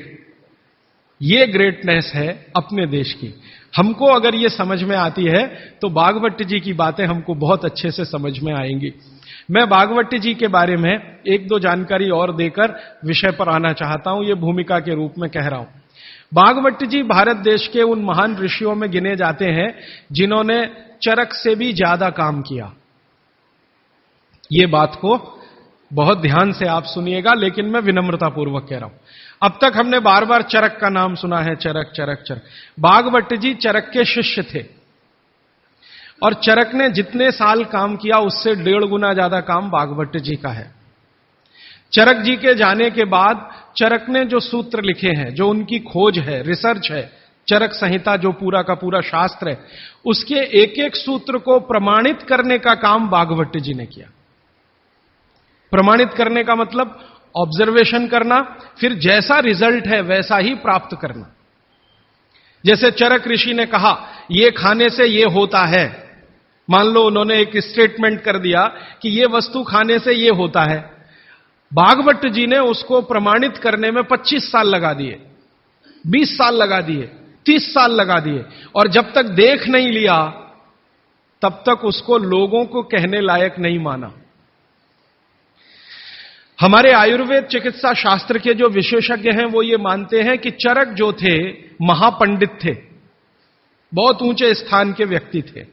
ये ग्रेटनेस है अपने देश की। हमको अगर ये समझ में आती है तो भागवत जी की बातें हमको बहुत अच्छे से समझ में आएंगी। मैं भागवत जी के बारे में 1-2 जानकारी और देकर विषय पर आना चाहता हूं, ये भूमिका के रूप में कह रहा हूं। भागवत जी भारत देश के उन महान ऋषियों में गिने जाते हैं जिन्होंने चरक से भी ज्यादा काम किया। ये बात को बहुत ध्यान से आप सुनिएगा, लेकिन मैं विनम्रतापूर्वक कह रहा हूं। अब तक हमने बार बार चरक का नाम सुना है, चरक चरक चरक। भागवत जी चरक के शिष्य थे और चरक ने जितने साल काम किया उससे 1.5 गुना ज्यादा काम भागवत जी का है। चरक जी के जाने के बाद चरक ने जो सूत्र लिखे हैं, जो उनकी खोज है, रिसर्च है, चरक संहिता जो पूरा का पूरा शास्त्र है, उसके एक एक सूत्र को प्रमाणित करने का काम भागवत जी ने किया। प्रमाणित करने का मतलब ऑब्जर्वेशन करना, फिर जैसा रिजल्ट है वैसा ही प्राप्त करना। जैसे चरक ऋषि ने कहा ये खाने से ये होता है, मान लो उन्होंने एक स्टेटमेंट कर दिया कि ये वस्तु खाने से ये होता है। भागवत जी ने उसको प्रमाणित करने में 25 साल लगा दिए, 20 साल लगा दिए, 30 साल लगा दिए, और जब तक देख नहीं लिया तब तक उसको लोगों को कहने लायक नहीं माना। हमारे आयुर्वेद चिकित्सा शास्त्र के जो विशेषज्ञ हैं वो ये मानते हैं कि चरक जो थे महापंडित थे, बहुत ऊंचे स्थान के व्यक्ति थे,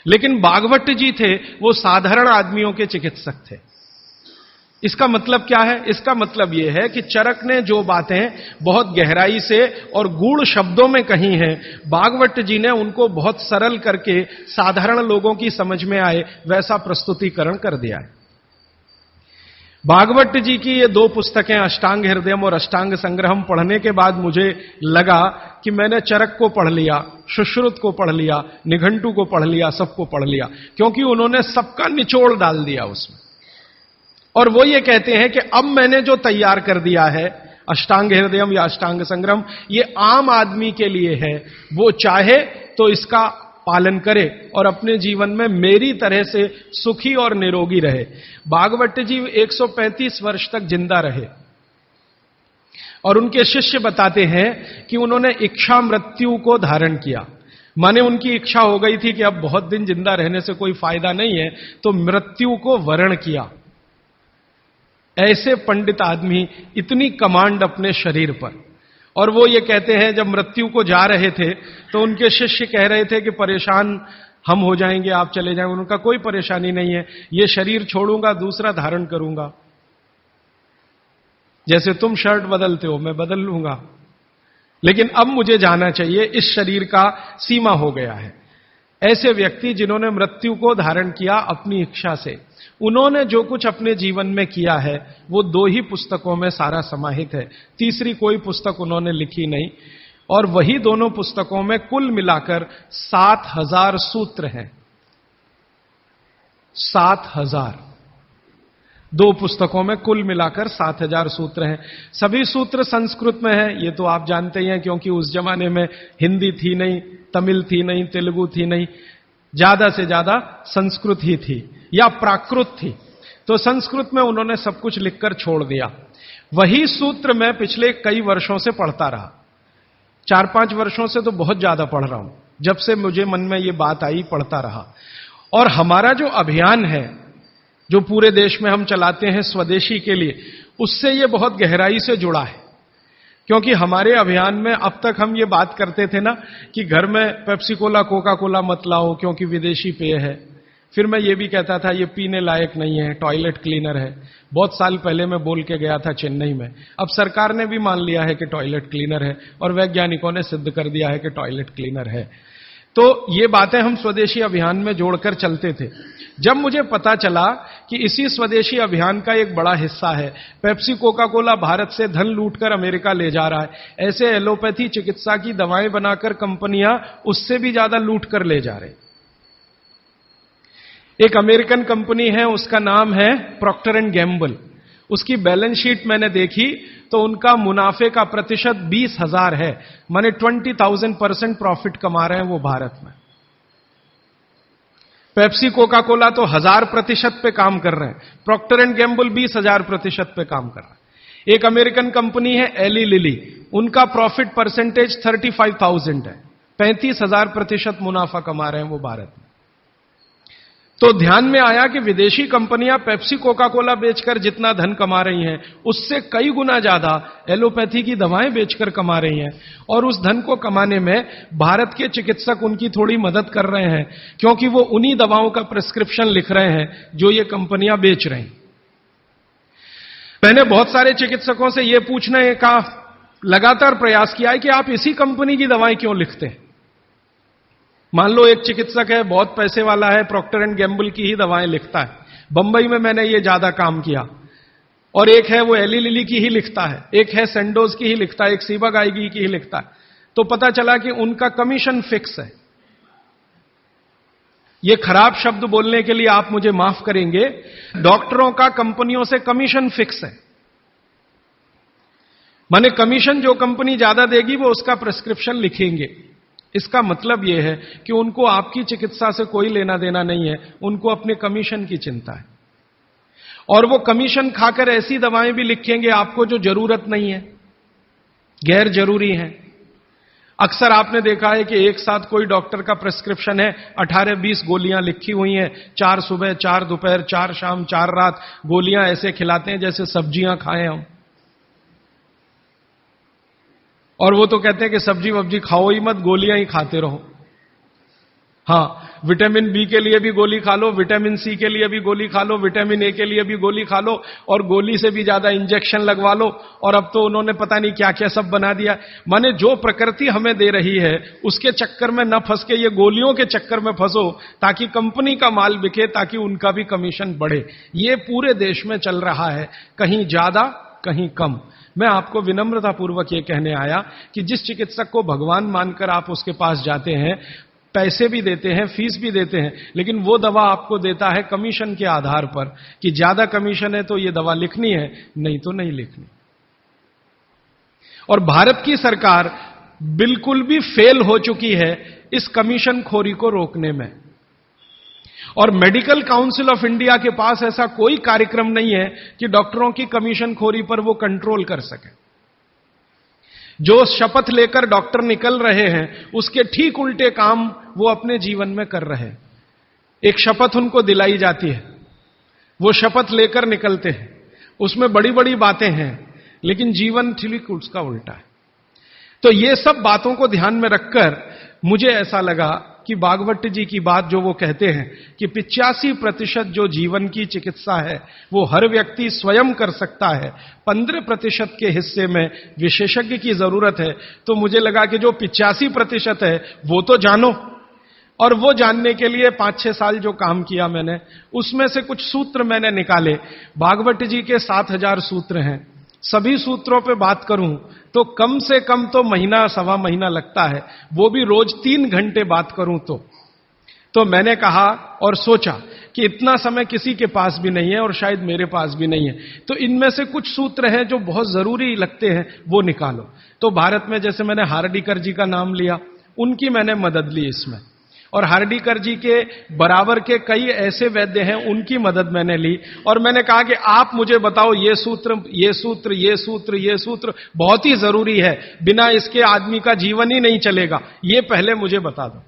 लेकिन भागवत जी थे वो साधारण आदमियों के चिकित्सक थे। इसका मतलब क्या है? इसका मतलब यह है कि चरक ने जो बातें बहुत गहराई से और गूढ़ शब्दों में कही हैं, भागवत जी ने उनको बहुत सरल करके साधारण लोगों की समझ में आए वैसा प्रस्तुतिकरण कर दिया है। भागवत जी की ये 2 पुस्तकें अष्टांग हृदयम और अष्टांग संग्रहम पढ़ने के बाद मुझे लगा कि मैंने चरक को पढ़ लिया, सुश्रुत को पढ़ लिया, निघंटु को पढ़ लिया, सबको पढ़ लिया, क्योंकि उन्होंने सबका निचोड़ डाल दिया उसमें। और वो ये कहते हैं कि अब मैंने जो तैयार कर दिया है अष्टांग हृदयम या अष्टांग संग्रहम, ये आम आदमी के लिए है। वो चाहे तो इसका पालन करे और अपने जीवन में मेरी तरह से सुखी और निरोगी रहे। भागवत जी 135 वर्ष तक जिंदा रहे और उनके शिष्य बताते हैं कि उन्होंने इच्छा मृत्यु को धारण किया। माने उनकी इच्छा हो गई थी कि अब बहुत दिन जिंदा रहने से कोई फायदा नहीं है, तो मृत्यु को वर्ण किया। ऐसे पंडित आदमी, इतनी कमांड अपने शरीर पर। और वो ये कहते हैं जब मृत्यु को जा रहे थे तो उनके शिष्य कह रहे थे कि परेशान हम हो जाएंगे, आप चले जाएंगे। उनका कोई परेशानी नहीं है, ये शरीर छोड़ूंगा, दूसरा धारण करूंगा। जैसे तुम शर्ट बदलते हो मैं बदल लूंगा, लेकिन अब मुझे जाना चाहिए, इस शरीर का सीमा हो गया है। ऐसे व्यक्ति जिन्होंने मृत्यु को धारण किया अपनी इच्छा से, उन्होंने जो कुछ अपने जीवन में किया है वो 2 ही पुस्तकों में सारा समाहित है। तीसरी कोई पुस्तक उन्होंने लिखी नहीं। और वही दोनों पुस्तकों में कुल मिलाकर 7,000 सूत्र हैं। 7,000 2 पुस्तकों में कुल मिलाकर 7,000 सूत्र हैं। सभी सूत्र संस्कृत में हैं, ये तो आप जानते ही हैं, क्योंकि उस जमाने में हिंदी थी नहीं, तमिल थी नहीं, तेलुगु थी नहीं, ज्यादा से ज्यादा संस्कृत ही थी या प्राकृत थी। तो संस्कृत में उन्होंने सब कुछ लिखकर छोड़ दिया। वही सूत्र मैं पिछले कई वर्षों से पढ़ता रहा, 4-5 वर्षों से तो बहुत ज्यादा पढ़ रहा हूं। जब से मुझे मन में ये बात आई, पढ़ता रहा। और हमारा जो अभियान है, जो पूरे देश में हम चलाते हैं स्वदेशी के लिए, उससे ये बहुत गहराई से जुड़ा है। क्योंकि हमारे अभियान में अब तक हम ये बात करते थे ना कि घर में पेप्सी कोला, कोका कोला मत लाओ क्योंकि विदेशी पेय है। फिर मैं ये भी कहता था ये पीने लायक नहीं है, टॉयलेट क्लीनर है। बहुत साल पहले मैं बोल के गया था चेन्नई में। अब सरकार ने भी मान लिया है कि टॉयलेट क्लीनर है और वैज्ञानिकों ने सिद्ध कर दिया है कि टॉयलेट क्लीनर है। तो ये बातें हम स्वदेशी अभियान में जोड़कर चलते थे। जब मुझे पता चला कि इसी स्वदेशी अभियान का एक बड़ा हिस्सा है, पेप्सी कोका कोला भारत से धन लूटकर अमेरिका ले जा रहा है, ऐसे एलोपैथी चिकित्सा की दवाएं बनाकर कंपनियां उससे भी ज्यादा लूट कर ले जा रहे। एक अमेरिकन कंपनी है, उसका नाम है प्रॉक्टर एंड गैम्बल। उसकी बैलेंस शीट मैंने देखी तो उनका मुनाफे का प्रतिशत 20,000 है, माने 20,000% प्रॉफिट कमा रहे हैं वो भारत में। पेप्सी कोका कोला तो 1000% पे काम कर रहे हैं, प्रॉक्टर एंड गैम्बल 20,000% पे काम कर रहा है। एक अमेरिकन कंपनी है एली लिली, उनका प्रॉफिट परसेंटेज 35,000 है, 35,000% मुनाफा कमा रहे हैं वो भारत में। तो ध्यान में आया कि विदेशी कंपनियां पेप्सी कोका कोला बेचकर जितना धन कमा रही हैं, उससे कई गुना ज्यादा एलोपैथी की दवाएं बेचकर कमा रही हैं। और उस धन को कमाने में भारत के चिकित्सक उनकी थोड़ी मदद कर रहे हैं, क्योंकि वो उन्हीं दवाओं का प्रिस्क्रिप्शन लिख रहे हैं जो ये कंपनियां बेच रही हैं। मैंने बहुत सारे चिकित्सकों से यह पूछने का लगातार प्रयास किया है कि आप इसी कंपनी की दवाएं क्यों लिखते हैं। मान लो एक चिकित्सक है, बहुत पैसे वाला है, प्रॉक्टर एंड गैम्बल की ही दवाएं लिखता है। बंबई में मैंने ये ज्यादा काम किया। और एक है वो एली लिली की ही लिखता है, एक है सेंडोज की ही लिखता है, एक सीबागाइगी की ही लिखता है। तो पता चला कि उनका कमीशन फिक्स है। ये खराब शब्द बोलने के लिए आप मुझे माफ करेंगे, डॉक्टरों का कंपनियों से कमीशन फिक्स है। माने कमीशन जो कंपनी ज्यादा देगी वो उसका प्रिस्क्रिप्शन लिखेंगे। इसका मतलब यह है कि उनको आपकी चिकित्सा से कोई लेना देना नहीं है, उनको अपने कमीशन की चिंता है। और वो कमीशन खाकर ऐसी दवाएं भी लिखेंगे आपको जो जरूरत नहीं है, गैर जरूरी है। अक्सर आपने देखा है कि एक साथ कोई डॉक्टर का प्रिस्क्रिप्शन है, 18-20 गोलियां लिखी हुई हैं, 4 सुबह 4 दोपहर 4 शाम 4 रात गोलियां ऐसे खिलाते हैं जैसे सब्जियां खाएं हम। और वो तो कहते हैं कि सब्जी वब्जी खाओ ही मत, गोलियां ही खाते रहो। हाँ, विटामिन बी के लिए भी गोली खा लो, विटामिन सी के लिए भी गोली खा लो, विटामिन ए के लिए भी गोली खा लो, और गोली से भी ज्यादा इंजेक्शन लगवा लो। और अब तो उन्होंने पता नहीं क्या क्या सब बना दिया। माने जो प्रकृति हमें दे रही है उसके चक्कर में न फंस के ये गोलियों के चक्कर में फंसो, ताकि कंपनी का माल बिके, ताकि उनका भी कमीशन बढ़े। ये पूरे देश में चल रहा है, कहीं ज्यादा कहीं कम। मैं आपको विनम्रतापूर्वक यह कहने आया कि जिस चिकित्सक को भगवान मानकर आप उसके पास जाते हैं, पैसे भी देते हैं, फीस भी देते हैं, लेकिन वो दवा आपको देता है कमीशन के आधार पर कि ज्यादा कमीशन है तो ये दवा लिखनी है, नहीं तो नहीं लिखनी। और भारत की सरकार बिल्कुल भी फेल हो चुकी है इस कमीशन खोरी को रोकने में। और मेडिकल काउंसिल ऑफ इंडिया के पास ऐसा कोई कार्यक्रम नहीं है कि डॉक्टरों की कमीशन खोरी पर वो कंट्रोल कर सके। जो शपथ लेकर डॉक्टर निकल रहे हैं उसके ठीक उल्टे काम वो अपने जीवन में कर रहे हैं। एक शपथ उनको दिलाई जाती है, वो शपथ लेकर निकलते हैं, उसमें बड़ी बड़ी बातें हैं, लेकिन जीवन ठीक उसका उल्टा है। तो ये सब बातों को ध्यान में रखकर मुझे ऐसा लगा कि भागवत जी की बात जो वो कहते हैं कि 85% जो जीवन की चिकित्सा है वो हर व्यक्ति स्वयं कर सकता है, 15% के हिस्से में विशेषज्ञ की जरूरत है। तो मुझे लगा कि जो 85% है वो तो जानो। और वो जानने के लिए 5-6 साल जो काम किया मैंने, उसमें से कुछ सूत्र मैंने निकाले। भागवत जी के 7,000 सूत्र हैं। सभी सूत्रों पे बात करूं तो कम से कम तो महीना सवा महीना लगता है, वो भी रोज 3 घंटे बात करूं तो मैंने कहा और सोचा कि इतना समय किसी के पास भी नहीं है और शायद मेरे पास भी नहीं है, तो इनमें से कुछ सूत्र हैं जो बहुत जरूरी लगते हैं, वो निकालो। तो भारत में जैसे मैंने हार्डीकर जी का नाम लिया, उनकी मैंने मदद ली इसमें। और हार्डीकर जी के बराबर के कई ऐसे वैद्य हैं, उनकी मदद मैंने ली और मैंने कहा कि आप मुझे बताओ ये सूत्र, ये सूत्र, ये सूत्र, ये सूत्र बहुत ही जरूरी है, बिना इसके आदमी का जीवन ही नहीं चलेगा, ये पहले मुझे बता दो।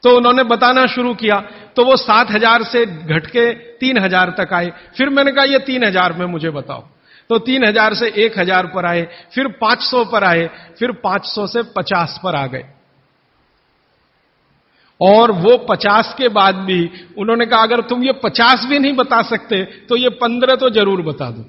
तो उन्होंने बताना शुरू किया, तो वो 7,000 से घट के 3,000 तक आए। फिर मैंने कहा ये 3,000 में मुझे बताओ, तो 3,000 से 1,000 पर आए, फिर 500 पर आए, फिर 500 से 50 पर आ गए। और वो 50 के बाद भी उन्होंने कहा अगर तुम ये 50 भी नहीं बता सकते तो ये 15 तो जरूर बता दो।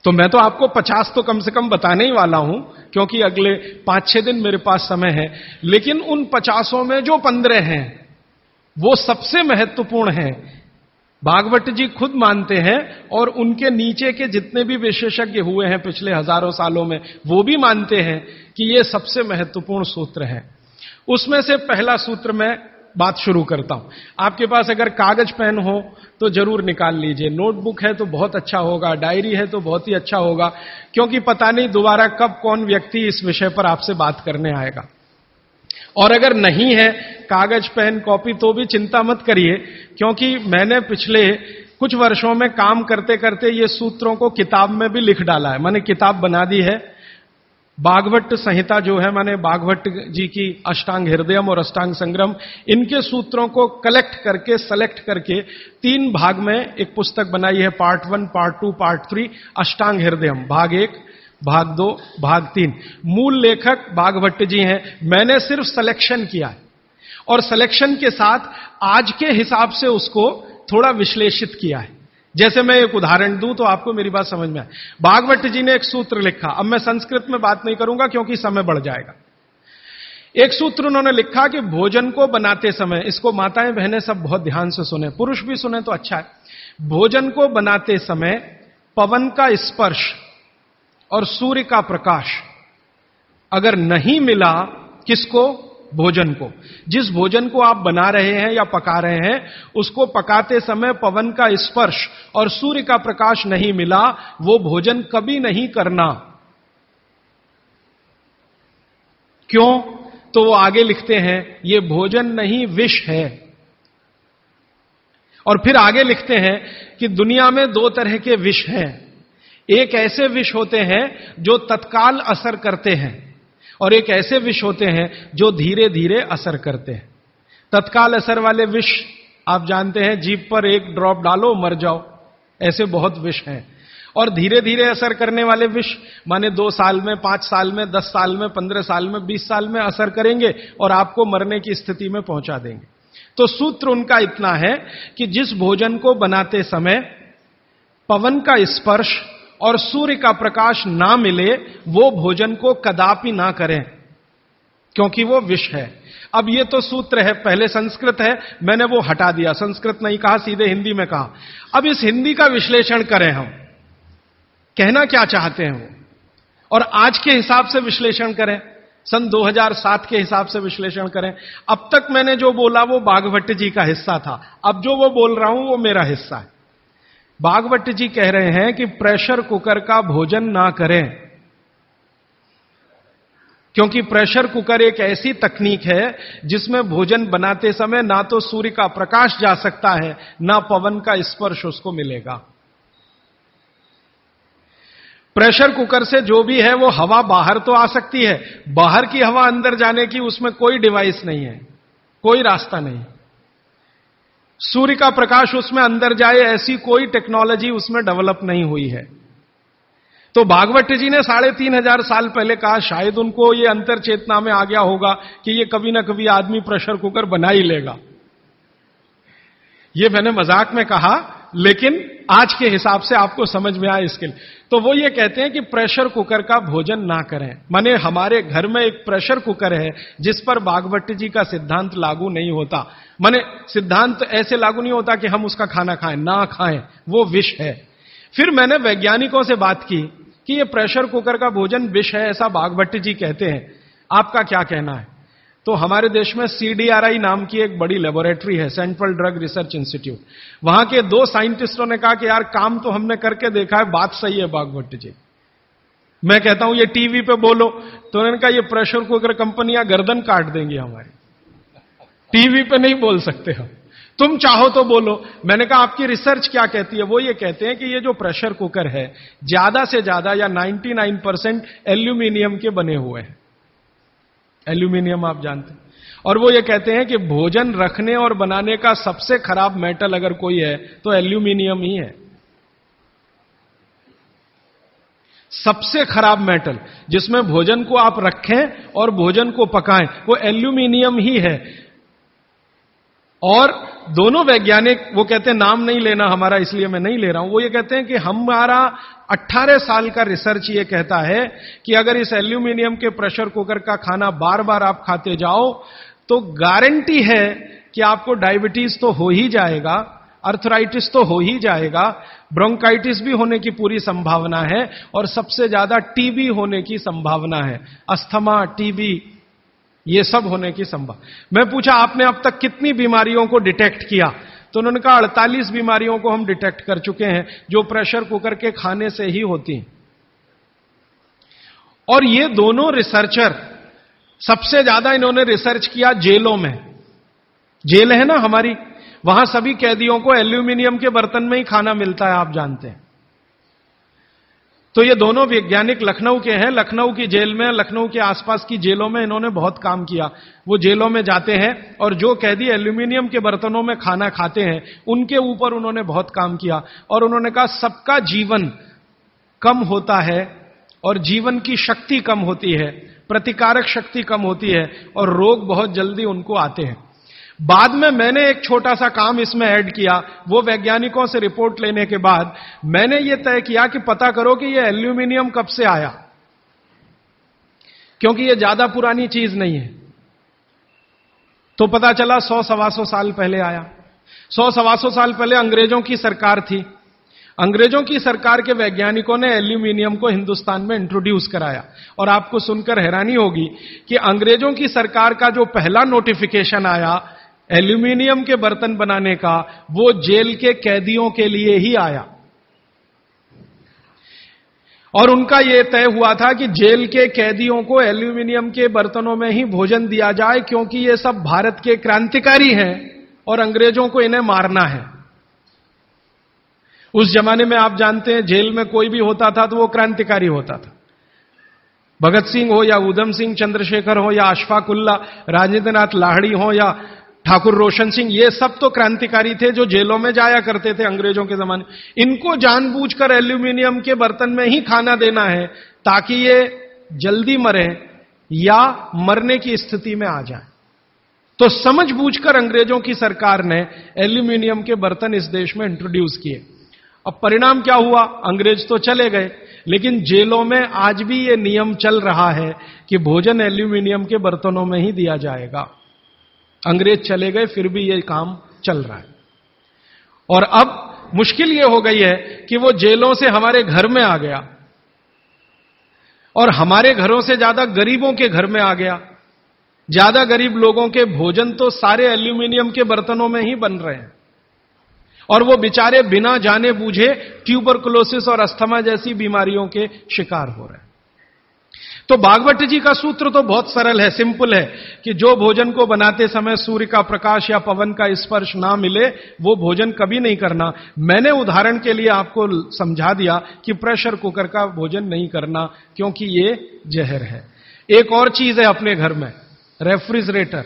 तो मैं तो आपको 50 तो कम से कम बताने ही वाला हूं, क्योंकि अगले 5-6 दिन मेरे पास समय है, लेकिन उन 50 में जो 15 हैं वो सबसे महत्वपूर्ण हैं। भागवत जी खुद मानते हैं और उनके नीचे के जितने भी विशेषज्ञ हुए हैं पिछले हजारों सालों में, वो भी मानते हैं कि ये सबसे महत्वपूर्ण सूत्र है। उसमें से पहला सूत्र मैं बात शुरू करता हूं। आपके पास अगर कागज पेन हो तो जरूर निकाल लीजिए, नोटबुक है तो बहुत अच्छा होगा, डायरी है तो बहुत ही अच्छा होगा, क्योंकि पता नहीं दोबारा कब कौन व्यक्ति इस विषय पर आपसे बात करने आएगा। और अगर नहीं है कागज पेन कॉपी तो भी चिंता मत करिए, क्योंकि मैंने पिछले कुछ वर्षों में काम करते करते ये सूत्रों को किताब में भी लिख डाला है। मैंने किताब बना दी है, भागवत संहिता जो है, मैंने भागवत जी की अष्टांग हृदयम और अष्टांग संग्रम, इनके सूत्रों को कलेक्ट करके सेलेक्ट करके 3 भाग में एक पुस्तक बनाई है, पार्ट 1, पार्ट 2, पार्ट 3, अष्टांग हृदयम, भाग 1, भाग 2, भाग 3। मूल लेखक भागवत जी हैं, मैंने सिर्फ सिलेक्शन किया है और सिलेक्शन के साथ आज के हिसाब से उसको थोड़ा विश्लेषित किया है। जैसे मैं एक उदाहरण दूं तो आपको मेरी बात समझ में आए। भागवत जी ने एक सूत्र लिखा, अब मैं संस्कृत में बात नहीं करूंगा क्योंकि समय बढ़ जाएगा। एक सूत्र उन्होंने लिखा कि भोजन को बनाते समय, इसको माताएं बहनें सब बहुत ध्यान से सुने, पुरुष भी सुने तो अच्छा है। भोजन को बनाते समय पवन का स्पर्श और सूर्य का प्रकाश अगर नहीं मिला, किसको? भोजन को। जिस भोजन को आप बना रहे हैं या पका रहे हैं, उसको पकाते समय पवन का स्पर्श और सूर्य का प्रकाश नहीं मिला, वो भोजन कभी नहीं करना। क्यों? तो वो आगे लिखते हैं, ये भोजन नहीं विष है। और फिर आगे लिखते हैं कि दुनिया में 2 तरह के विष हैं। एक ऐसे विष होते हैं जो तत्काल असर करते हैं और एक ऐसे विष होते हैं जो धीरे धीरे असर करते हैं। तत्काल असर वाले विष आप जानते हैं, जीभ पर 1 ड्रॉप डालो मर जाओ, ऐसे बहुत विष हैं। और धीरे धीरे असर करने वाले विष माने 2 साल में, 5 साल में, 10 साल में, 15 साल में, 20 साल में असर करेंगे और आपको मरने की स्थिति में पहुंचा देंगे। तो सूत्र उनका इतना है कि जिस भोजन को बनाते समय पवन का स्पर्श और सूर्य का प्रकाश ना मिले, वो भोजन को कदापि ना करें, क्योंकि वो विष है। अब ये तो सूत्र है, पहले संस्कृत है, मैंने वो हटा दिया, संस्कृत नहीं कहा, सीधे हिंदी में कहा। अब इस हिंदी का विश्लेषण करें, हम कहना क्या चाहते हैं वो, और आज के हिसाब से विश्लेषण करें, सन 2007 के हिसाब से विश्लेषण करें। अब तक मैंने जो बोला वो भागवत जी का हिस्सा था, अब जो वो बोल रहा हूं वो मेरा हिस्सा है। भागवत जी कह रहे हैं कि प्रेशर कुकर का भोजन ना करें, क्योंकि प्रेशर कुकर एक ऐसी तकनीक है जिसमें भोजन बनाते समय ना तो सूर्य का प्रकाश जा सकता है, ना पवन का स्पर्श उसको मिलेगा। प्रेशर कुकर से जो भी है वो हवा बाहर तो आ सकती है, बाहर की हवा अंदर जाने की उसमें कोई डिवाइस नहीं है, कोई रास्ता नहीं। सूर्य का प्रकाश उसमें अंदर जाए ऐसी कोई टेक्नोलॉजी उसमें डेवलप नहीं हुई है। तो भागवत जी ने 3,500 साल पहले कहा, शायद उनको ये अंतर चेतना में आ गया होगा कि ये कभी ना कभी आदमी प्रेशर कुकर बना ही लेगा। ये मैंने मजाक में कहा, लेकिन आज के हिसाब से आपको समझ में आए इसके लिए। तो वो ये कहते हैं कि प्रेशर कुकर का भोजन ना करें। माने हमारे घर में एक प्रेशर कुकर है जिस पर भागवत जी का सिद्धांत लागू नहीं होता। माने सिद्धांत ऐसे लागू नहीं होता कि हम उसका खाना खाएं, ना खाएं, वो विष है। फिर मैंने वैज्ञानिकों से बात की कि ये प्रेशर कुकर का भोजन विष है, ऐसा भागवत जी कहते हैं, आपका क्या कहना है? तो हमारे देश में CDRI नाम की एक बड़ी लेबोरेटरी है, सेंट्रल ड्रग रिसर्च इंस्टीट्यूट। वहां के 2 साइंटिस्टों ने कहा कि यार काम तो हमने करके देखा है, बात सही है भागवत जी। मैं कहता हूं ये टीवी पे बोलो, तो उन्होंने कहा ये प्रेशर कुकर कंपनियां गर्दन काट देंगी हमारी। टीवी पे नहीं बोल सकते हम। तुम चाहो तो बोलो। मैंने कहा आपकी रिसर्च क्या कहती है? वो ये कहते हैं कि ये जो प्रेशर कुकर है ज्यादा से ज्यादा या 99% एल्यूमिनियम के बने हुए हैं। एल्यूमिनियम आप जानते हैं। और वो ये कहते हैं कि भोजन रखने और बनाने का सबसे खराब मेटल अगर कोई है तो एल्यूमिनियम ही है। सबसे खराब मेटल जिसमें भोजन को आप रखें और भोजन को पकाएं वो एल्यूमिनियम ही है। और दोनों वैज्ञानिक, वो कहते हैं नाम नहीं लेना हमारा इसलिए मैं नहीं ले रहा हूं, वो ये कहते हैं कि हमारा 18 साल का रिसर्च ये कहता है कि अगर इस एल्यूमिनियम के प्रेशर कुकर का खाना बार बार आप खाते जाओ तो गारंटी है कि आपको डायबिटीज तो हो ही जाएगा, अर्थराइटिस तो हो ही जाएगा, ब्रोंकाइटिस भी होने की पूरी संभावना है और सबसे ज्यादा टीबी होने की संभावना है। अस्थमा, टीबी, ये सब होने की संभावना। मैं पूछा आपने अब तक कितनी बीमारियों को डिटेक्ट किया? तो उन्होंने कहा 48 बीमारियों को हम डिटेक्ट कर चुके हैं जो प्रेशर कुकर के खाने से ही होती हैं। और ये दोनों रिसर्चर सबसे ज्यादा इन्होंने रिसर्च किया जेलों में। जेल है ना हमारी, वहां सभी कैदियों को एल्यूमिनियम के बर्तन में ही खाना मिलता है, आप जानते हैं। तो ये दोनों वैज्ञानिक लखनऊ के हैं। लखनऊ की जेल में, लखनऊ के आसपास की जेलों में इन्होंने बहुत काम किया। वो जेलों में जाते हैं और जो कैदी एल्यूमिनियम के बर्तनों में खाना खाते हैं उनके ऊपर उन्होंने बहुत काम किया। और उन्होंने कहा सबका जीवन कम होता है और जीवन की शक्ति कम होती है, प्रतिकारक शक्ति कम होती है और रोग बहुत जल्दी उनको आते हैं। बाद में मैंने एक छोटा सा काम इसमें ऐड किया। वो वैज्ञानिकों से रिपोर्ट लेने के बाद मैंने ये तय किया कि पता करो कि ये एल्यूमिनियम कब से आया, क्योंकि ये ज्यादा पुरानी चीज नहीं है। तो पता चला 100-125 साल पहले आया। 100-125 साल पहले अंग्रेजों की सरकार थी। अंग्रेजों की सरकार के वैज्ञानिकों ने एल्यूमिनियम को हिंदुस्तान में इंट्रोड्यूस कराया। और आपको सुनकर हैरानी होगी कि अंग्रेजों की सरकार का जो पहला नोटिफिकेशन आया एल्यूमिनियम के बर्तन बनाने का, वो जेल के कैदियों के लिए ही आया। और उनका यह तय हुआ था कि जेल के कैदियों को एल्यूमिनियम के बर्तनों में ही भोजन दिया जाए, क्योंकि ये सब भारत के क्रांतिकारी हैं और अंग्रेजों को इन्हें मारना है। उस जमाने में आप जानते हैं जेल में कोई भी होता था तो वो क्रांतिकारी होता था। भगत सिंह हो या उधम सिंह, चंद्रशेखर हो या अशफाक उल्ला, राजेंद्र नाथ लाहिड़ी हो या ठाकुर रोशन सिंह, ये सब तो क्रांतिकारी थे जो जेलों में जाया करते थे अंग्रेजों के जमाने। इनको जानबूझकर एल्यूमिनियम के बर्तन में ही खाना देना है ताकि ये जल्दी मरे या मरने की स्थिति में आ जाए। तो समझबूझकर अंग्रेजों की सरकार ने एल्यूमिनियम के बर्तन इस देश में इंट्रोड्यूस किए। अब परिणाम क्या हुआ? अंग्रेज तो चले गए, लेकिन जेलों में आज भी ये नियम चल रहा है कि भोजन एल्यूमिनियम के बर्तनों में ही दिया जाएगा। अंग्रेज चले गए फिर भी ये काम चल रहा है। और अब मुश्किल ये हो गई है कि वो जेलों से हमारे घर में आ गया और हमारे घरों से ज्यादा गरीबों के घर में आ गया। ज्यादा गरीब लोगों के भोजन तो सारे एल्यूमिनियम के बर्तनों में ही बन रहे हैं और वो बेचारे बिना जाने बूझे ट्यूबरकुलोसिस और अस्थमा जैसी बीमारियों के शिकार हो रहे हैं। तो भागवत जी का सूत्र तो बहुत सरल है, सिंपल है कि जो भोजन को बनाते समय सूर्य का प्रकाश या पवन का स्पर्श ना मिले वो भोजन कभी नहीं करना। मैंने उदाहरण के लिए आपको समझा दिया कि प्रेशर कुकर का भोजन नहीं करना क्योंकि ये जहर है। एक और चीज है अपने घर में, रेफ्रिजरेटर।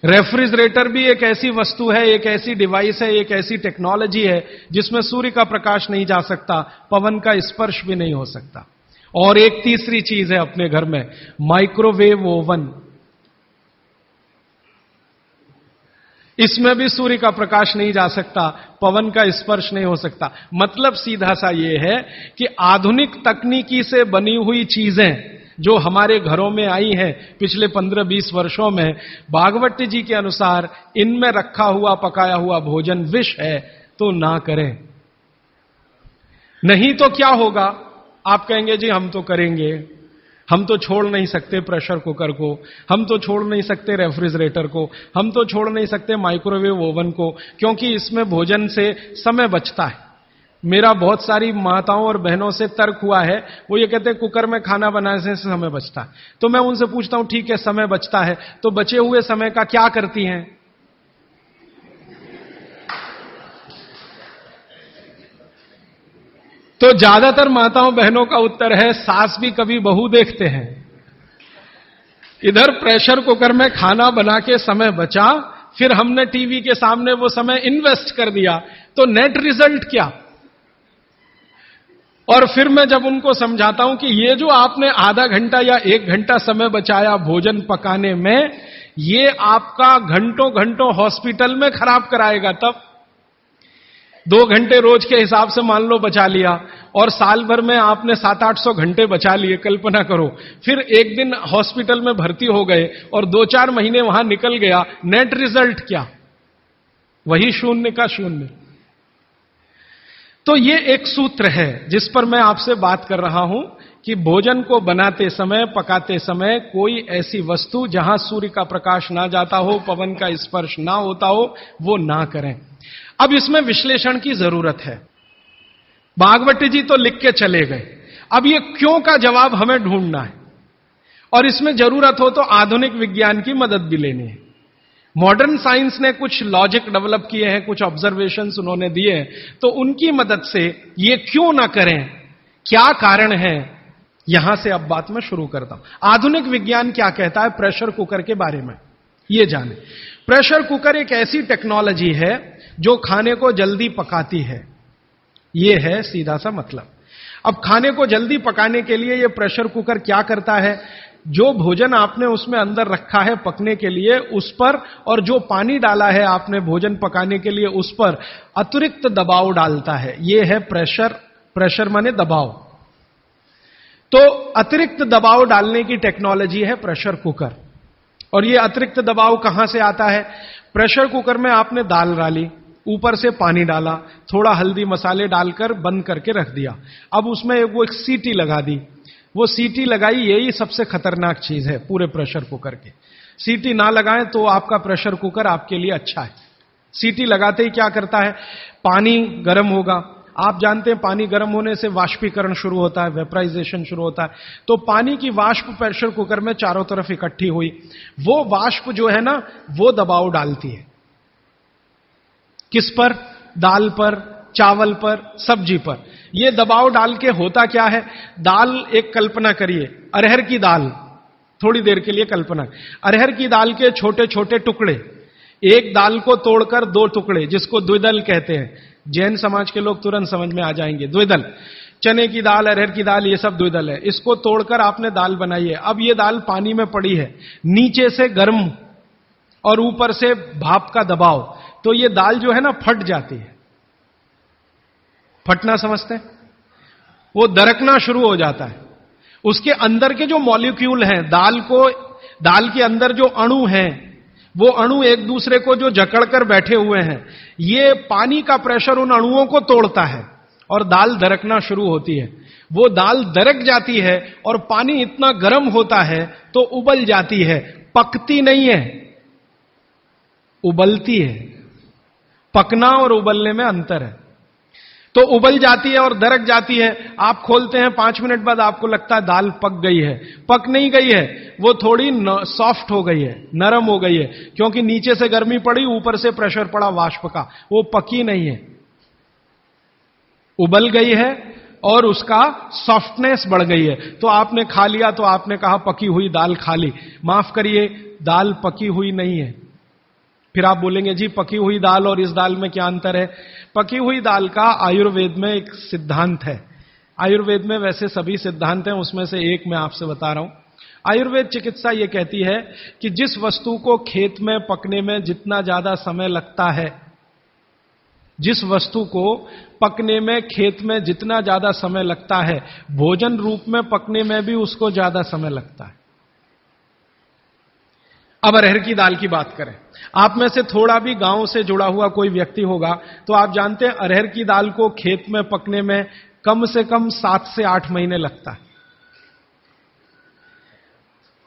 रेफ्रिजरेटर भी एक ऐसी वस्तु है, एक ऐसी डिवाइस है, एक ऐसी टेक्नोलॉजी है जिसमें सूर्य का प्रकाश नहीं जा सकता, पवन का स्पर्श भी नहीं हो सकता। और एक तीसरी चीज है अपने घर में, माइक्रोवेव ओवन। इसमें भी सूर्य का प्रकाश नहीं जा सकता, पवन का स्पर्श नहीं हो सकता। मतलब सीधा सा यह है कि आधुनिक तकनीकी से बनी हुई चीजें जो हमारे घरों में आई हैं पिछले 15-20 वर्षों में, भागवत जी के अनुसार इनमें रखा हुआ पकाया हुआ भोजन विष है, तो ना करें। नहीं तो क्या होगा? आप कहेंगे जी हम तो करेंगे, हम तो छोड़ नहीं सकते प्रेशर कुकर को, हम तो छोड़ नहीं सकते रेफ्रिजरेटर को, हम तो छोड़ नहीं सकते माइक्रोवेव ओवन को, क्योंकि इसमें भोजन से समय बचता है। मेरा बहुत सारी माताओं और बहनों से तर्क हुआ है, वो ये कहते हैं कुकर में खाना बनाने से समय बचता है। तो मैं उनसे पूछता हूं ठीक है समय बचता है, तो बचे हुए समय का क्या करती हैं? तो ज्यादातर माताओं बहनों का उत्तर है सास भी कभी बहू देखते हैं। इधर प्रेशर कुकर में खाना बना के समय बचा, फिर हमने टीवी के सामने वो समय इन्वेस्ट कर दिया, तो नेट रिजल्ट क्या? और फिर मैं जब उनको समझाता हूं कि ये जो आपने आधा घंटा या 1 घंटा समय बचाया भोजन पकाने में, ये आपका घंटों घंटों हॉस्पिटल में खराब कराएगा। तब 2 घंटे रोज के हिसाब से मान लो बचा लिया, और साल भर में आपने 700-800 घंटे बचा लिए, कल्पना करो। फिर एक दिन हॉस्पिटल में भर्ती हो गए और 2-4 महीने वहां निकल गया, नेट रिजल्ट क्या? वही 0 का 0। तो ये एक सूत्र है जिस पर मैं आपसे बात कर रहा हूं कि भोजन को बनाते समय, पकाते समय कोई ऐसी वस्तु जहां सूर्य का प्रकाश ना जाता हो, पवन का स्पर्श ना होता हो, वो ना करें। अब इसमें विश्लेषण की जरूरत है। भागवती जी तो लिख के चले गए, अब ये क्यों का जवाब हमें ढूंढना है, और इसमें जरूरत हो तो आधुनिक विज्ञान की मदद भी लेनी है। मॉडर्न साइंस ने कुछ लॉजिक डेवलप किए हैं, कुछ ऑब्जर्वेशंस उन्होंने दिए हैं, तो उनकी मदद से ये क्यों ना करें, क्या कारण है, यहां से अब बात मैं शुरू करता हूं। आधुनिक विज्ञान क्या कहता है प्रेशर कुकर के बारे में, ये जाने। प्रेशर कुकर एक ऐसी टेक्नोलॉजी है जो खाने को जल्दी पकाती है, ये है सीधा सा मतलब। अब खाने को जल्दी पकाने के लिए ये प्रेशर कुकर क्या करता है, जो भोजन आपने उसमें अंदर रखा है पकने के लिए, उस पर, और जो पानी डाला है आपने भोजन पकाने के लिए, उस पर अतिरिक्त दबाव डालता है। ये है प्रेशर। प्रेशर माने दबाव। तो अतिरिक्त दबाव डालने की टेक्नोलॉजी है प्रेशर कुकर। और ये अतिरिक्त दबाव कहां से आता है? प्रेशर कुकर में आपने दाल डाली, ऊपर से पानी डाला, थोड़ा हल्दी मसाले डालकर बंद करके रख दिया। अब उसमें वो एक सीटी लगा दी। वो सीटी लगाई, यही सबसे खतरनाक चीज है पूरे प्रेशर कुकर के। सीटी ना लगाएं तो आपका प्रेशर कुकर आपके लिए अच्छा है। सीटी लगाते ही क्या करता है, पानी गर्म होगा। आप जानते हैं पानी गर्म होने से वाष्पीकरण शुरू होता है, वेपराइजेशन शुरू होता है। तो पानी की वाष्प प्रेशर कुकर में चारों तरफ इकट्ठी हुई, वो वाष्प जो है ना, वो दबाव डालती है। किस पर? दाल पर, चावल पर, सब्जी पर। यह दबाव डाल के होता क्या है, दाल, एक कल्पना करिए, अरहर की दाल, थोड़ी देर के लिए कल्पना, अरहर की दाल के छोटे छोटे टुकड़े, एक दाल को तोड़कर 2 टुकड़े, जिसको द्विदल कहते हैं। जैन समाज के लोग तुरंत समझ में आ जाएंगे। द्विदल, चने की दाल, अरहर की दाल, ये सब द्विदल है। इसको तोड़कर आपने दाल बनाई है। अब ये दाल पानी में पड़ी है, नीचे से गर्म और ऊपर से भाप का दबाव, तो ये दाल जो है ना फट जाती है। फटना समझते हैं? वो दरकना शुरू हो जाता है। उसके अंदर के जो मॉलिक्यूल हैं, दाल के अंदर जो अणु हैं, वो अणु एक दूसरे को जो जकड़कर बैठे हुए हैं, ये पानी का प्रेशर उन अणुओं को तोड़ता है और दाल दरकना शुरू होती है। वो दाल दरक जाती है और पानी इतना गर्म होता है तो उबल जाती है, पकती नहीं है, उबलती है। पकना और उबलने में अंतर है। तो उबल जाती है और दरक जाती है। आप खोलते हैं, 5 मिनट बाद आपको लगता है दाल पक गई है। पक नहीं गई है, वो थोड़ी सॉफ्ट हो गई है, नरम हो गई है, क्योंकि नीचे से गर्मी पड़ी, ऊपर से प्रेशर पड़ा वाष्प का, वो पकी नहीं है, उबल गई है और उसका सॉफ्टनेस बढ़ गई है। तो आपने खा लिया तो आपने कहा पकी हुई दाल खा ली। माफ करिए, दाल पकी हुई नहीं है। फिर आप बोलेंगे जी पकी हुई दाल और इस दाल में क्या अंतर है? पकी हुई दाल का आयुर्वेद में एक सिद्धांत है। आयुर्वेद में वैसे सभी सिद्धांत हैं, उसमें से एक मैं आपसे बता रहा हूं। आयुर्वेद चिकित्सा यह कहती है कि जिस वस्तु को खेत में पकने में जितना ज्यादा समय लगता है, जिस वस्तु को पकने में खेत में जितना ज्यादा समय लगता है, भोजन रूप में पकने में भी उसको ज्यादा समय लगता है। अब अरहर की दाल की बात करें, आप में से थोड़ा भी गांव से जुड़ा हुआ कोई व्यक्ति होगा तो आप जानते हैं अरहर की दाल को खेत में पकने में कम से कम 7 से 8 महीने लगता है।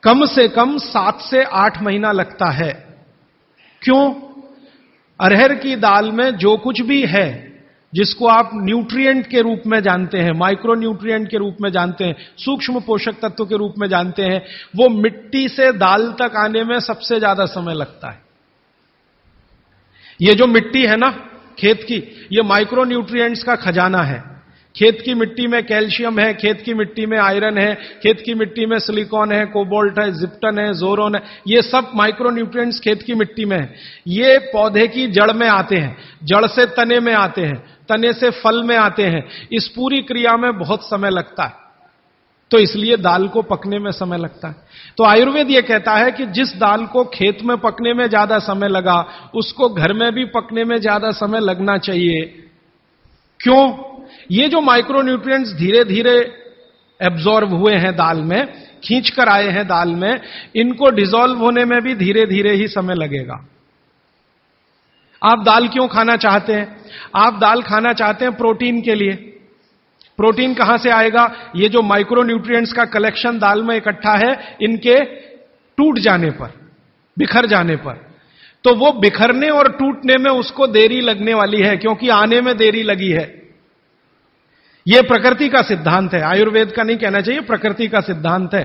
कम से कम 7 से 8 महीना लगता है। क्यों? अरहर की दाल में जो कुछ भी है जिसको आप न्यूट्रिएंट के रूप में जानते हैं, माइक्रो न्यूट्रिएंट के रूप में जानते हैं, सूक्ष्म पोषक तत्व के रूप में जानते हैं, वो मिट्टी से दाल तक आने में सबसे ज्यादा समय लगता है। ये जो मिट्टी है ना खेत की, ये माइक्रो न्यूट्रिएंट्स का खजाना है। खेत की मिट्टी में कैल्शियम है, खेत की मिट्टी में आयरन है, खेत की मिट्टी में सिलिकॉन है, कोबाल्ट है, जिप्टन है, जोरोन है, ये सब माइक्रो न्यूट्रिएंट्स खेत की मिट्टी में है। ये पौधे की जड़ में आते हैं, जड़ से तने में आते हैं, तने से फल में आते हैं। इस पूरी क्रिया में बहुत समय लगता है, तो इसलिए दाल को पकने में समय लगता है। तो आयुर्वेद यह कहता है कि जिस दाल को खेत में पकने में ज्यादा समय लगा, उसको घर में भी पकने में ज्यादा समय लगना चाहिए। क्यों? ये जो माइक्रो न्यूट्रिएंट्स धीरे धीरे एब्जॉर्ब हुए हैं दाल में, खींच कर आए हैं दाल में, इनको डिसॉल्व होने में भी धीरे धीरे ही समय लगेगा। आप दाल क्यों खाना चाहते हैं? आप दाल खाना चाहते हैं प्रोटीन के लिए। प्रोटीन कहां से आएगा? ये जो माइक्रो न्यूट्रिएंट्स का कलेक्शन दाल में इकट्ठा है, इनके टूट जाने पर, बिखर जाने पर, तो वो बिखरने और टूटने में उसको देरी लगने वाली है, क्योंकि आने में देरी लगी है। यह प्रकृति का सिद्धांत है, आयुर्वेद का नहीं कहना चाहिए, प्रकृति का सिद्धांत है।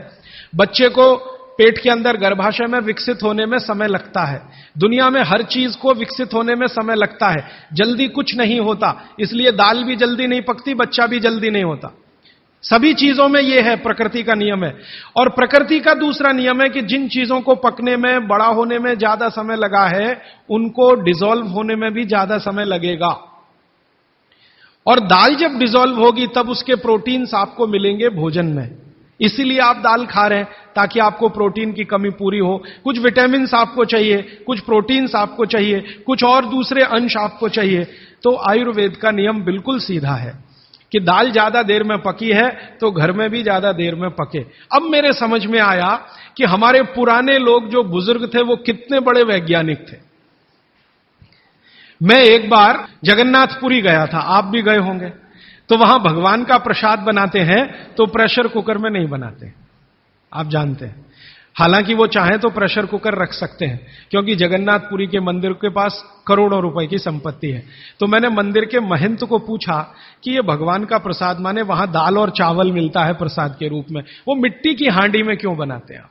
बच्चे को पेट के अंदर गर्भाशय में विकसित होने में समय लगता है। दुनिया में हर चीज को विकसित होने में समय लगता है, जल्दी कुछ नहीं होता। इसलिए दाल भी जल्दी नहीं पकती, बच्चा भी जल्दी नहीं होता। सभी चीजों में यह है, प्रकृति का नियम है। और प्रकृति का दूसरा नियम है कि जिन चीजों को पकने में, बड़ा होने में ज्यादा समय लगा है, उनको डिसॉल्व होने में भी ज्यादा समय लगेगा। और दाल जब डिसॉल्व होगी तब उसके प्रोटीन्स आपको मिलेंगे भोजन में। इसीलिए आप दाल खा रहे हैं, ताकि आपको प्रोटीन की कमी पूरी हो। कुछ विटामिन आपको चाहिए, कुछ प्रोटीन्स आपको चाहिए, कुछ और दूसरे अंश आपको चाहिए। तो आयुर्वेद का नियम बिल्कुल सीधा है कि दाल ज्यादा देर में पकी है तो घर में भी ज्यादा देर में पके। अब मेरे समझ में आया कि हमारे पुराने लोग जो बुजुर्ग थे वो कितने बड़े वैज्ञानिक थे। मैं एक बार जगन्नाथपुरी गया था, आप भी गए होंगे। तो वहां भगवान का प्रसाद बनाते हैं तो प्रेशर कुकर में नहीं बनाते, आप जानते हैं। हालांकि वो चाहे तो प्रेशर कुकर रख सकते हैं, क्योंकि जगन्नाथपुरी के मंदिर के पास करोड़ों रुपए की संपत्ति है। तो मैंने मंदिर के महंत को पूछा कि ये भगवान का प्रसाद, माने वहां दाल और चावल मिलता है प्रसाद के रूप में, वो मिट्टी की हांडी में क्यों बनाते हैं?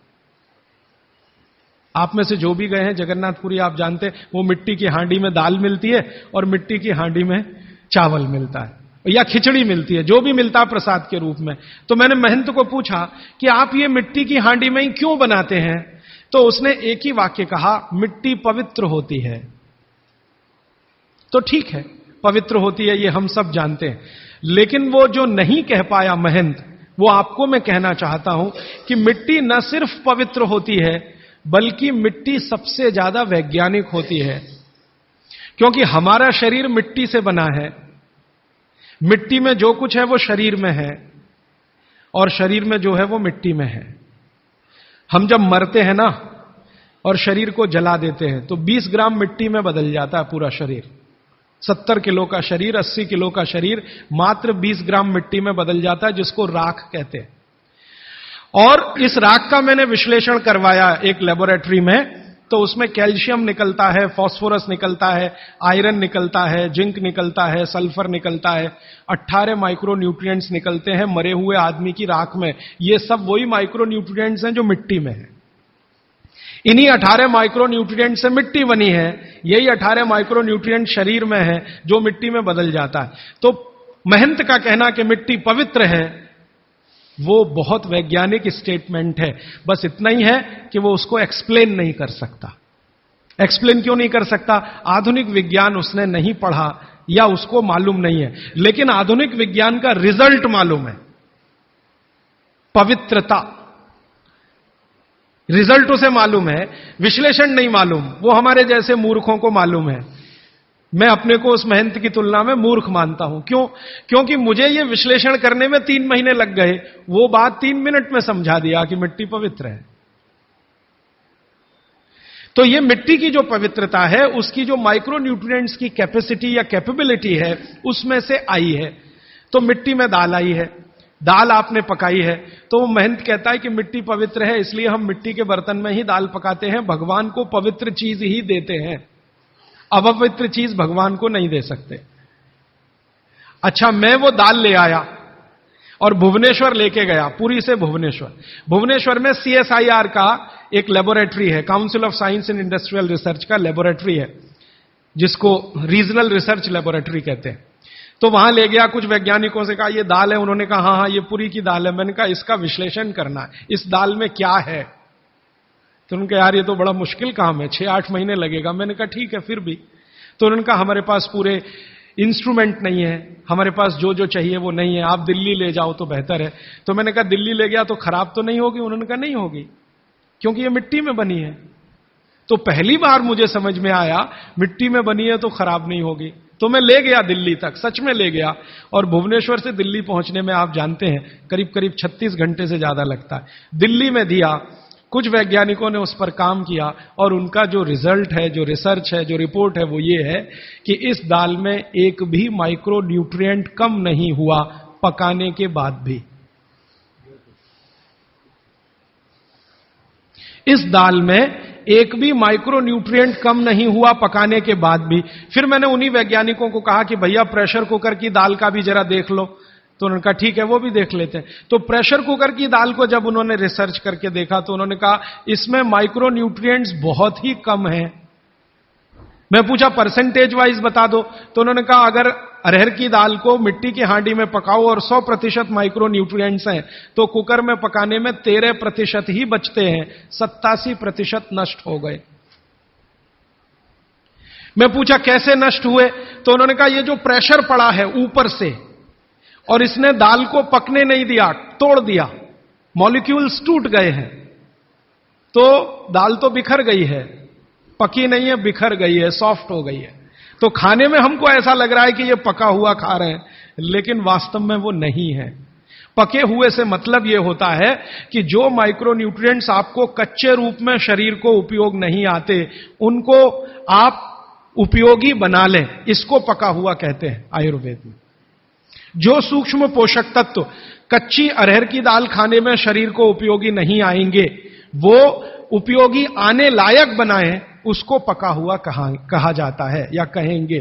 आप में से जो भी गए हैं जगन्नाथपुरी, आप जानते हैं वो मिट्टी की हांडी में दाल मिलती है और मिट्टी की हांडी में चावल मिलता है, या खिचड़ी मिलती है, जो भी मिलता है प्रसाद के रूप में। तो मैंने महंत को पूछा कि आप ये मिट्टी की हांडी में ही क्यों बनाते हैं? तो उसने एक ही वाक्य कहा, मिट्टी पवित्र होती है। तो ठीक है, पवित्र होती है, ये हम सब जानते हैं। लेकिन वो जो नहीं कह पाया महंत, वो आपको मैं कहना चाहता हूं कि मिट्टी न सिर्फ पवित्र होती है, बल्कि मिट्टी सबसे ज्यादा वैज्ञानिक होती है। क्योंकि हमारा शरीर मिट्टी से बना है, मिट्टी में जो कुछ है वो शरीर में है, और शरीर में जो है वो मिट्टी में है। हम जब मरते हैं ना और शरीर को जला देते हैं तो 20 ग्राम मिट्टी में बदल जाता है पूरा शरीर। 70 किलो का शरीर, 80 किलो का शरीर मात्र 20 ग्राम मिट्टी में बदल जाता है, जिसको राख कहते हैं। और इस राख का मैंने विश्लेषण करवाया एक लेबोरेटरी में, तो उसमें कैल्शियम निकलता है, फास्फोरस निकलता है, आयरन निकलता है, जिंक निकलता है, सल्फर निकलता है, 18 माइक्रो न्यूट्रिएंट्स निकलते हैं मरे हुए आदमी की राख में। ये सब वही माइक्रो न्यूट्रिएंट्स हैं जो मिट्टी में है। इन्हीं 18 माइक्रो न्यूट्रिएंट से मिट्टी बनी है, यही 18 माइक्रो न्यूट्रिएंट शरीर में है जो मिट्टी में बदल जाता है। तो महंत का कहना कि मिट्टी पवित्र है, वो बहुत वैज्ञानिक स्टेटमेंट है। बस इतना ही है कि वो उसको एक्सप्लेन नहीं कर सकता। एक्सप्लेन क्यों नहीं कर सकता? आधुनिक विज्ञान उसने नहीं पढ़ा या उसको मालूम नहीं है। लेकिन आधुनिक विज्ञान का रिजल्ट मालूम है, पवित्रता। रिजल्ट उसे मालूम है, विश्लेषण नहीं मालूम। वो हमारे जैसे मूर्खों को मालूम है। मैं अपने को उस महंत की तुलना में मूर्ख मानता हूं। क्यों? क्योंकि मुझे यह विश्लेषण करने में 3 महीने लग गए, वो बात 3 मिनट में समझा दिया कि मिट्टी पवित्र है। तो ये मिट्टी की जो पवित्रता है, उसकी जो माइक्रो न्यूट्रिएंट्स की कैपेसिटी या कैपेबिलिटी है, उसमें से आई है। तो मिट्टी में दाल आई है, दाल आपने पकाई है, तो महंत कहता है कि मिट्टी पवित्र है, इसलिए हम मिट्टी के बर्तन में ही दाल पकाते हैं। भगवान को पवित्र चीज ही देते हैं, अपवित्र चीज भगवान को नहीं दे सकते। अच्छा, मैं वो दाल ले आया और भुवनेश्वर लेके गया, पुरी से भुवनेश्वर। भुवनेश्वर में CSIR का एक लेबोरेटरी है, council of science and industrial research का लेबोरेटरी है, जिसको रीजनल रिसर्च लेबोरेटरी कहते हैं। तो वहां ले गया, कुछ वैज्ञानिकों से कहा ये दाल है, उन्होंने कहा हाँ हाँ ये पुरी की दाल है। मैंने कहा इसका विश्लेषण करना है, इस दाल में क्या है। तो उन्होंने कहा यार ये तो बड़ा मुश्किल काम है, 6-8 महीने लगेगा। मैंने कहा ठीक है, फिर भी। तो उन्होंने कहा हमारे पास पूरे इंस्ट्रूमेंट नहीं है, हमारे पास जो जो चाहिए वो नहीं है, आप दिल्ली ले जाओ तो बेहतर है। तो मैंने कहा दिल्ली ले गया तो खराब तो नहीं होगी? उन्होंने कहा नहीं होगी, क्योंकि ये मिट्टी में बनी है। तो पहली बार मुझे समझ में आया मिट्टी में बनी है तो खराब नहीं होगी। तो मैं ले गया दिल्ली तक, सच में ले गया। और भुवनेश्वर से दिल्ली पहुंचने में आप जानते हैं करीब करीब 36 घंटे से ज्यादा लगता है। दिल्ली में दिया, कुछ वैज्ञानिकों ने उस पर काम किया और उनका जो रिजल्ट है, जो रिसर्च है, जो रिपोर्ट है, वो ये है कि इस दाल में एक भी माइक्रो न्यूट्रिएंट कम नहीं हुआ पकाने के बाद भी। इस दाल में एक भी माइक्रो न्यूट्रिएंट कम नहीं हुआ पकाने के बाद भी। फिर मैंने उन्हीं वैज्ञानिकों को कहा कि भैया प्रेशर कुकर की दाल का भी जरा देख लो। तो उन्होंने कहा ठीक है, वो भी देख लेते हैं। तो प्रेशर कुकर की दाल को जब उन्होंने रिसर्च करके देखा तो उन्होंने कहा इसमें माइक्रो न्यूट्रिएंट्स बहुत ही कम हैं। मैं पूछा परसेंटेज वाइज बता दो। तो उन्होंने कहा अगर अरहर की दाल को मिट्टी की हांडी में पकाओ और 100% माइक्रो न्यूट्रिएंट्स हैं तो कुकर में पकाने में 13% ही बचते हैं, 87% नष्ट हो गए। मैं पूछा कैसे नष्ट हुए? तो उन्होंने कहा ये जो प्रेशर पड़ा है ऊपर से और इसने दाल को पकने नहीं दिया, तोड़ दिया, मॉलिक्यूल्स टूट गए हैं, तो दाल तो बिखर गई है, पकी नहीं है, बिखर गई है, सॉफ्ट हो गई है। तो खाने में हमको ऐसा लग रहा है कि ये पका हुआ खा रहे हैं, लेकिन वास्तव में वो नहीं है। पके हुए से मतलब ये होता है कि जो माइक्रो न्यूट्रिएंट्स आपको कच्चे रूप में शरीर को उपयोग नहीं आते, उनको आप उपयोगी बना लें, इसको पका हुआ कहते हैं आयुर्वेद में। जो सूक्ष्म पोषक तत्व कच्ची अरहर की दाल खाने में शरीर को उपयोगी नहीं आएंगे, वो उपयोगी आने लायक बनाएं, उसको पका हुआ कहा जाता है या कहेंगे।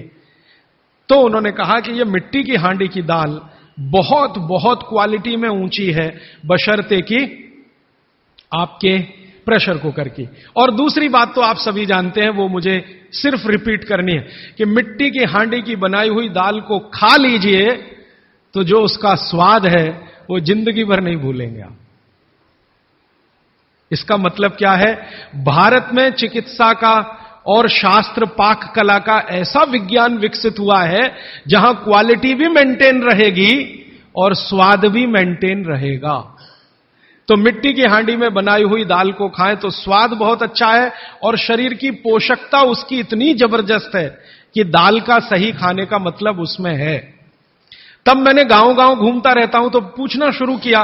तो उन्होंने कहा कि ये मिट्टी की हांडी की दाल बहुत बहुत क्वालिटी में ऊंची है, बशर्ते कि आपके प्रेशर कुकर की। और दूसरी बात तो आप सभी जानते हैं, वो मुझे सिर्फ रिपीट करनी है कि मिट्टी की हांडी की बनाई हुई दाल को खा लीजिए तो जो उसका स्वाद है वो जिंदगी भर नहीं भूलेंगे आप। इसका मतलब क्या है? भारत में चिकित्सा का और शास्त्र पाक कला का ऐसा विज्ञान विकसित हुआ है जहां क्वालिटी भी मेंटेन रहेगी और स्वाद भी मेंटेन रहेगा। तो मिट्टी की हांडी में बनाई हुई दाल को खाएं तो स्वाद बहुत अच्छा है और शरीर की पोषकता उसकी इतनी जबरदस्त है कि दाल का सही खाने का मतलब उसमें है। तब मैंने गांव गांव घूमता रहता हूं तो पूछना शुरू किया,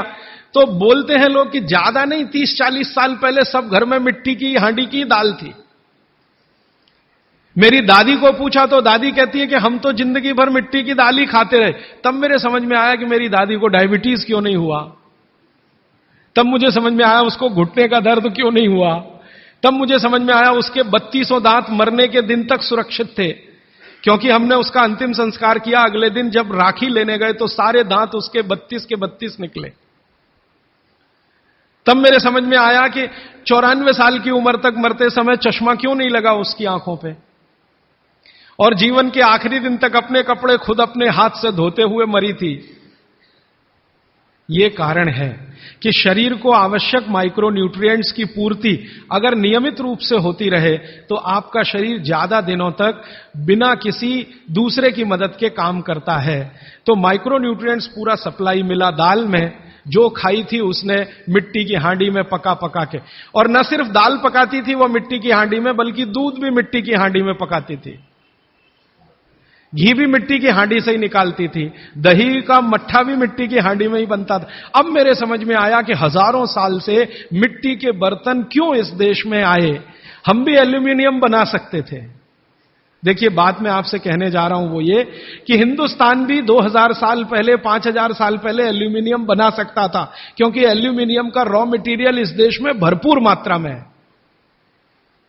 तो बोलते हैं लोग कि ज्यादा नहीं, 30-40 साल पहले सब घर में मिट्टी की हांडी की दाल थी। मेरी दादी को पूछा तो दादी कहती है कि हम तो जिंदगी भर मिट्टी की दाल ही खाते रहे। तब मेरे समझ में आया कि मेरी दादी को डायबिटीज क्यों नहीं हुआ। तब मुझे समझ में आया उसको घुटने का दर्द क्यों नहीं हुआ। तब मुझे समझ में आया उसके 3200 दांत मरने के दिन तक सुरक्षित थे, क्योंकि हमने उसका अंतिम संस्कार किया। अगले दिन जब राखी लेने गए तो सारे दांत उसके 32 के 32 निकले। तब मेरे समझ में आया कि 94 साल की उम्र तक मरते समय चश्मा क्यों नहीं लगा उसकी आंखों पे, और जीवन के आखिरी दिन तक अपने कपड़े खुद अपने हाथ से धोते हुए मरी थी। यह कारण है कि शरीर को आवश्यक माइक्रो न्यूट्रिएंट्स की पूर्ति अगर नियमित रूप से होती रहे तो आपका शरीर ज्यादा दिनों तक बिना किसी दूसरे की मदद के काम करता है। तो माइक्रो न्यूट्रिएंट्स पूरा सप्लाई मिला दाल में, जो खाई थी उसने मिट्टी की हांडी में पका पका के। और न सिर्फ दाल पकाती थी वो मिट्टी की हांडी में, बल्कि दूध भी मिट्टी की हांडी में पकाती थी, घी भी मिट्टी की हांडी से ही निकालती थी, दही का मट्ठा भी मिट्टी की हांडी में ही बनता था। अब मेरे समझ में आया कि हजारों साल से मिट्टी के बर्तन क्यों इस देश में आए। हम भी एल्यूमिनियम बना सकते थे। देखिए, बात मैं आपसे कहने जा रहा हूं वो ये कि हिंदुस्तान भी 2000 साल पहले, 5000 साल पहले एल्यूमिनियम बना सकता था, क्योंकि एल्यूमिनियम का रॉ मटेरियल इस देश में भरपूर मात्रा में है।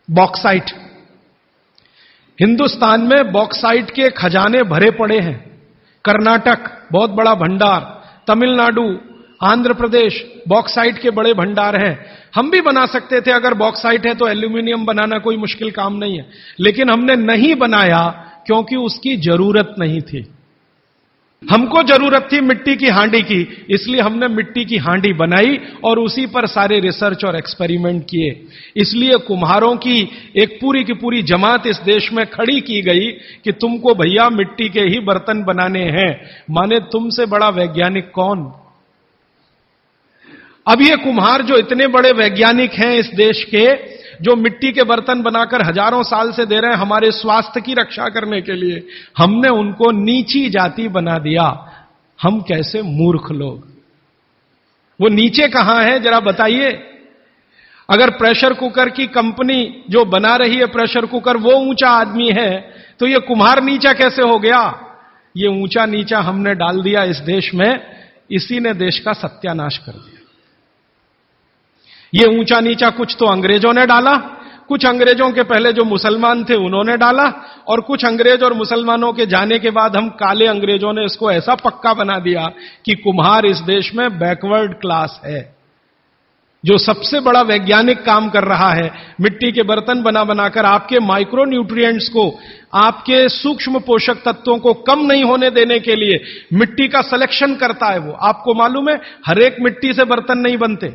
बॉक्साइट, हिंदुस्तान में बॉक्साइट के खजाने भरे पड़े हैं। कर्नाटक बहुत बड़ा भंडार, तमिलनाडु, आंध्र प्रदेश बॉक्साइट के बड़े भंडार हैं। हम भी बना सकते थे, अगर बॉक्साइट है तो एल्यूमिनियम बनाना कोई मुश्किल काम नहीं है, लेकिन हमने नहीं बनाया क्योंकि उसकी जरूरत नहीं थी। हमको जरूरत थी मिट्टी की हांडी की, इसलिए हमने मिट्टी की हांडी बनाई और उसी पर सारे रिसर्च और एक्सपेरिमेंट किए। इसलिए कुम्हारों की एक पूरी की पूरी जमात इस देश में खड़ी की गई कि तुमको भैया मिट्टी के ही बर्तन बनाने हैं। माने तुमसे बड़ा वैज्ञानिक कौन? अब ये कुम्हार जो इतने बड़े वैज्ञानिक हैं इस देश के, जो मिट्टी के बर्तन बनाकर हजारों साल से दे रहे हैं हमारे स्वास्थ्य की रक्षा करने के लिए, हमने उनको नीची जाति बना दिया। हम कैसे मूर्ख लोग! वो नीचे कहां है जरा बताइए। अगर प्रेशर कुकर की कंपनी जो बना रही है प्रेशर कुकर वो ऊंचा आदमी है, तो ये कुम्हार नीचा कैसे हो गया? ये ऊंचा नीचा हमने डाल दिया इस देश में, इसी ने देश का सत्यानाश कर दिया। ये ऊंचा नीचा कुछ तो अंग्रेजों ने डाला, कुछ अंग्रेजों के पहले जो मुसलमान थे उन्होंने डाला, और कुछ अंग्रेज और मुसलमानों के जाने के बाद हम काले अंग्रेजों ने इसको ऐसा पक्का बना दिया कि कुम्हार इस देश में बैकवर्ड क्लास है। जो सबसे बड़ा वैज्ञानिक काम कर रहा है, मिट्टी के बर्तन बना बनाकर आपके माइक्रो न्यूट्रिएंट्स को, आपके सूक्ष्म पोषक तत्वों को कम नहीं होने देने के लिए मिट्टी का सिलेक्शन करता है वो। आपको मालूम है हर एक मिट्टी से बर्तन नहीं बनते।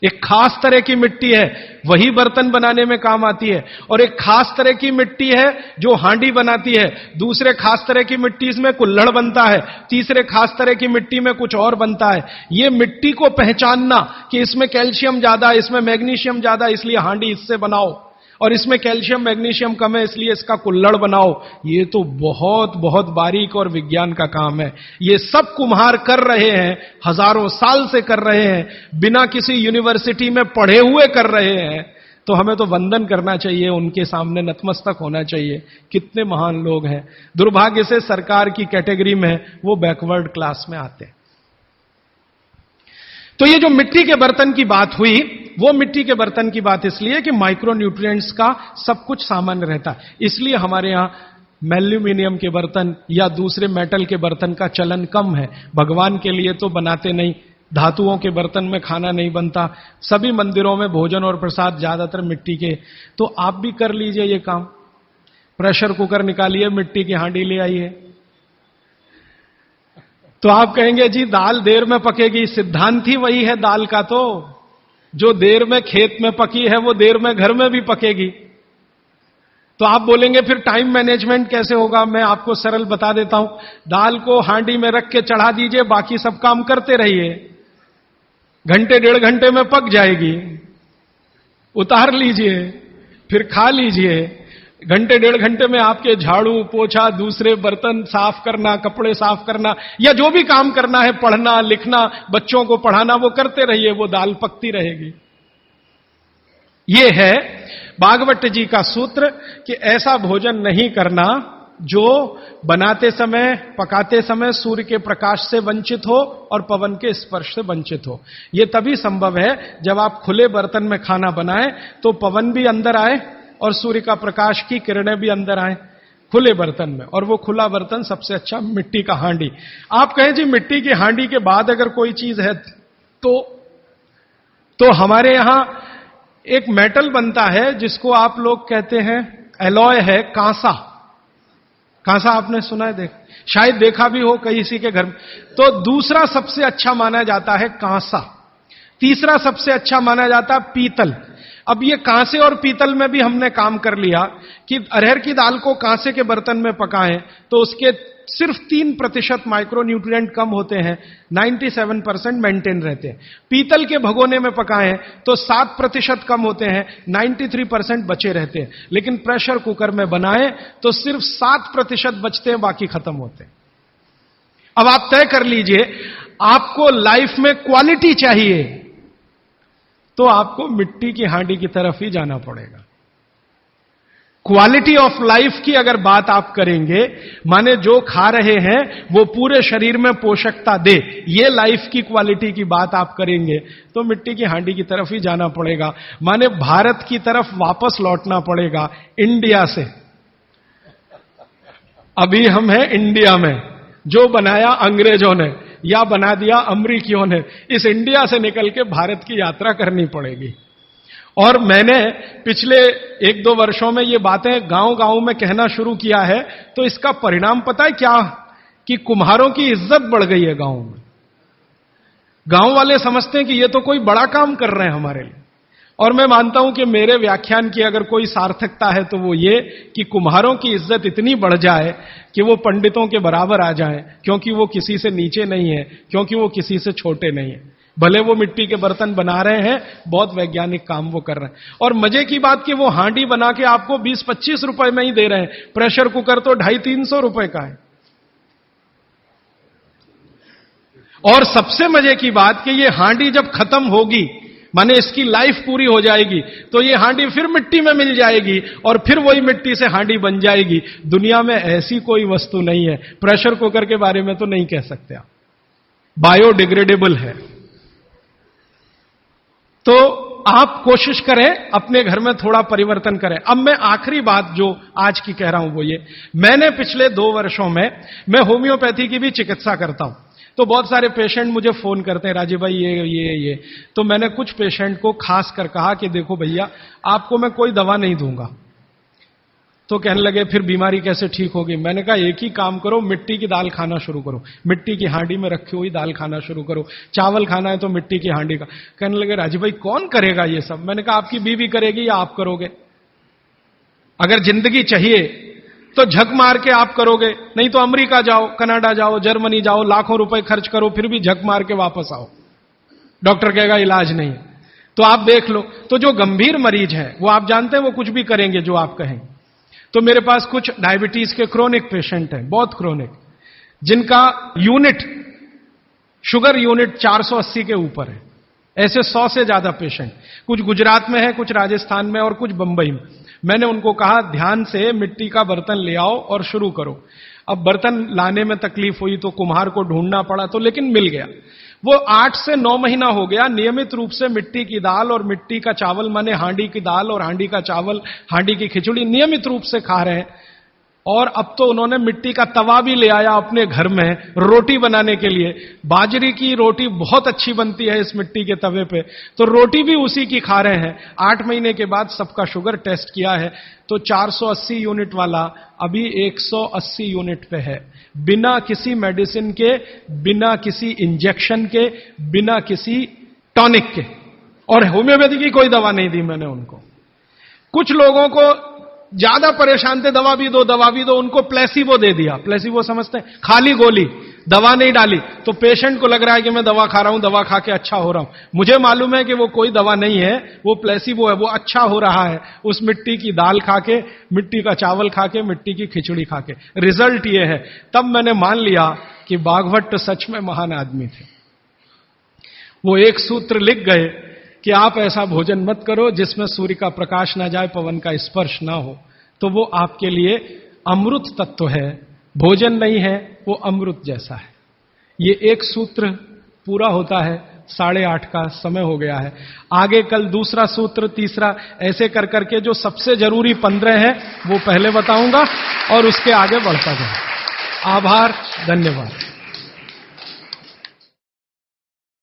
एक खास तरह की मिट्टी है वही बर्तन बनाने में काम आती है, और एक खास तरह की मिट्टी है जो हांडी बनाती है, दूसरे खास तरह की मिट्टी में कुल्हड़ बनता है, तीसरे खास तरह की मिट्टी में कुछ और बनता है। ये मिट्टी को पहचानना कि इसमें कैल्शियम ज्यादा, इसमें मैग्नीशियम ज्यादा इसलिए हांडी इससे बनाओ, और इसमें कैल्शियम मैग्नीशियम कम है इसलिए इसका कुल्हड़ बनाओ, ये तो बहुत बहुत बारीक और विज्ञान का काम है। ये सब कुम्हार कर रहे हैं, हजारों साल से कर रहे हैं, बिना किसी यूनिवर्सिटी में पढ़े हुए कर रहे हैं। तो हमें तो वंदन करना चाहिए, उनके सामने नतमस्तक होना चाहिए। कितने महान लोग हैं। दुर्भाग्य से सरकार की कैटेगरी में वो बैकवर्ड क्लास में आते हैं। तो ये जो मिट्टी के बर्तन की बात हुई, वो मिट्टी के बर्तन की बात इसलिए कि माइक्रो न्यूट्रिएंट्स का सब कुछ सामान्य रहता है, इसलिए हमारे यहां एल्यूमिनियम के बर्तन या दूसरे मेटल के बर्तन का चलन कम है। भगवान के लिए तो बनाते नहीं, धातुओं के बर्तन में खाना नहीं बनता, सभी मंदिरों में भोजन और प्रसाद ज्यादातर मिट्टी के। तो आप भी कर लीजिए ये काम, प्रेशर कुकर निकालिए, मिट्टी की हांडी ले आइए। तो आप कहेंगे जी दाल देर में पकेगी, सिद्धांत ही वही है दाल का, तो जो देर में खेत में पकी है वो देर में घर में भी पकेगी। तो आप बोलेंगे फिर टाइम मैनेजमेंट कैसे होगा? मैं आपको सरल बता देता हूं। दाल को हांडी में रख के चढ़ा दीजिए, बाकी सब काम करते रहिए, घंटे डेढ़ घंटे में पक जाएगी। उतार लीजिए, फिर खा लीजिए। घंटे डेढ़ घंटे में आपके झाड़ू पोछा, दूसरे बर्तन साफ करना, कपड़े साफ करना, या जो भी काम करना है, पढ़ना लिखना, बच्चों को पढ़ाना, वो करते रहिए, वो दाल पकती रहेगी। ये है भागवत जी का सूत्र कि ऐसा भोजन नहीं करना जो बनाते समय, पकाते समय सूर्य के प्रकाश से वंचित हो और पवन के स्पर्श से वंचित हो। यह तभी संभव है जब आप खुले बर्तन में खाना बनाएं तो पवन भी अंदर आए और सूर्य का प्रकाश की किरणें भी अंदर आए खुले बर्तन में, और वो खुला बर्तन सबसे अच्छा मिट्टी का हांडी। आप कहें जी मिट्टी की हांडी के बाद अगर कोई चीज है तो हमारे यहां एक मेटल बनता है जिसको आप लोग कहते हैं एलॉय है, कांसा। कांसा आपने सुना है, शायद देखा भी हो किसी के घर में। तो दूसरा सबसे अच्छा माना जाता है कांसा, तीसरा सबसे अच्छा माना जाता है पीतल। अब ये कांसे और पीतल में भी हमने काम कर लिया कि अरहर की दाल को कांसे के बर्तन में पकाएं तो उसके सिर्फ 3% माइक्रो न्यूट्रिएंट कम होते हैं, 97% मेंटेन रहते हैं। पीतल के भगोने में पकाएं तो 7% कम होते हैं, 93% बचे रहते हैं। लेकिन प्रेशर कुकर में बनाएं तो सिर्फ 7% बचते हैं, बाकी खत्म होते हैं। अब आप तय कर लीजिए, आपको लाइफ में क्वालिटी चाहिए तो आपको मिट्टी की हांडी की तरफ ही जाना पड़ेगा। क्वालिटी ऑफ लाइफ की अगर बात आप करेंगे, माने जो खा रहे हैं वो पूरे शरीर में पोषकता दे, ये लाइफ की क्वालिटी की बात आप करेंगे तो मिट्टी की हांडी की तरफ ही जाना पड़ेगा। माने भारत की तरफ वापस लौटना पड़ेगा इंडिया से। अभी हम हैं इंडिया में, जो बनाया अंग्रेजों ने या बना दिया अमरीकियों ने, इस इंडिया से निकल के भारत की यात्रा करनी पड़ेगी। और मैंने पिछले 1-2 वर्षों में ये बातें गांव-गांव में कहना शुरू किया है, तो इसका परिणाम पता है क्या, कि कुम्हारों की इज्जत बढ़ गई है गांव में। गांव वाले समझते हैं कि ये तो कोई बड़ा काम कर रहे हैं हमारे लिए। और मैं मानता हूं कि मेरे व्याख्यान की अगर कोई सार्थकता है तो वो ये कि कुम्हारों की इज्जत इतनी बढ़ जाए कि वो पंडितों के बराबर आ जाएं, क्योंकि वो किसी से नीचे नहीं है, क्योंकि वो किसी से छोटे नहीं है। भले वो मिट्टी के बर्तन बना रहे हैं, बहुत वैज्ञानिक काम वो कर रहे हैं। और मजे की बात कि वो हांडी बना के आपको 20-25 रुपए में ही दे रहे हैं, प्रेशर कुकर तो 250-300 रुपए का है। और सबसे मजे की बात कि ये हांडी जब खत्म होगी, माने इसकी लाइफ पूरी हो जाएगी, तो ये हांडी फिर मिट्टी में मिल जाएगी और फिर वही मिट्टी से हांडी बन जाएगी। दुनिया में ऐसी कोई वस्तु नहीं है। प्रेशर कुकर के बारे में तो नहीं कह सकते आप, बायोडिग्रेडेबल है। तो आप कोशिश करें अपने घर में थोड़ा परिवर्तन करें। अब मैं आखिरी बात जो आज की कह रहा हूं वो ये, मैंने पिछले 2 वर्षों में मैं होम्योपैथी की भी चिकित्सा करता हूं। तो बहुत सारे पेशेंट मुझे फोन करते हैं, राजीव भाई ये। तो मैंने कुछ पेशेंट को खास कर कहा कि देखो भैया, आपको मैं कोई दवा नहीं दूंगा। तो कहने लगे फिर बीमारी कैसे ठीक होगी? मैंने कहा एक ही काम करो, मिट्टी की दाल खाना शुरू करो, मिट्टी की हांडी में रखी हुई दाल खाना शुरू करो। चावल खाना है तो मिट्टी की हांडी का। कहने लगे राजीव भाई कौन करेगा ये सब? मैंने कहा आपकी बीवी करेगी या आप करोगे? अगर जिंदगी चाहिए तो झक मार के आप करोगे, नहीं तो अमेरिका जाओ, कनाडा जाओ, जर्मनी जाओ, लाखों रुपए खर्च करो, फिर भी झक मार के वापस आओ, डॉक्टर कहेगा इलाज नहीं। तो आप देख लो, तो जो गंभीर मरीज है वो आप जानते हैं वो कुछ भी करेंगे जो आप कहें। तो मेरे पास कुछ डायबिटीज के क्रोनिक पेशेंट हैं, बहुत क्रोनिक, जिनका यूनिट, शुगर यूनिट 480 के ऊपर है। ऐसे 100 से ज्यादा पेशेंट, कुछ गुजरात में है, कुछ राजस्थान में और कुछ बंबई में। मैंने उनको कहा ध्यान से मिट्टी का बर्तन ले आओ और शुरू करो। अब बर्तन लाने में तकलीफ हुई तो कुम्हार को ढूंढना पड़ा, तो लेकिन मिल गया। वो 8 से 9 महीना हो गया नियमित रूप से मिट्टी की दाल और मिट्टी का चावल, माने हांडी की दाल और हांडी का चावल, हांडी की खिचड़ी नियमित रूप से खा रहे हैं। और अब तो उन्होंने मिट्टी का तवा भी ले आया अपने घर में रोटी बनाने के लिए। बाजरे की रोटी बहुत अच्छी बनती है इस मिट्टी के तवे पे, तो रोटी भी उसी की खा रहे हैं। 8 महीने के बाद सबका शुगर टेस्ट किया है तो 480 यूनिट वाला अभी 180 यूनिट पे है, बिना किसी मेडिसिन के, बिना किसी इंजेक्शन के, बिना किसी टॉनिक के। और होम्योपैथी की कोई दवा नहीं दी मैंने उनको। कुछ लोगों को ज्यादा परेशान थे, दवा भी दो, उनको प्लेसिबो दे दिया। प्लेसिबो समझते हैं, खाली गोली, दवा नहीं डाली। तो पेशेंट को लग रहा है कि मैं दवा खा रहा हूं, दवा खा के अच्छा हो रहा हूं। मुझे मालूम है कि वो कोई दवा नहीं है, वो प्लेसिबो है, वो अच्छा हो रहा है उस मिट्टी की दाल खा के, मिट्टी का चावल खा के, मिट्टी की खिचड़ी खा के। रिजल्ट ये है। तब मैंने मान लिया कि बाघभट्ट सच में महान आदमी थे। वो एक सूत्र लिख गए कि आप ऐसा भोजन मत करो जिसमें सूर्य का प्रकाश ना जाए, पवन का स्पर्श ना हो। तो वो आपके लिए अमृत तत्व है, भोजन नहीं है, वो अमृत जैसा है। ये एक सूत्र पूरा होता है, 8:30 का समय हो गया है। आगे कल दूसरा सूत्र, तीसरा, ऐसे कर करके जो सबसे जरूरी 15 है वो पहले बताऊंगा और उसके आगे बढ़ता जाए। आभार, धन्यवाद।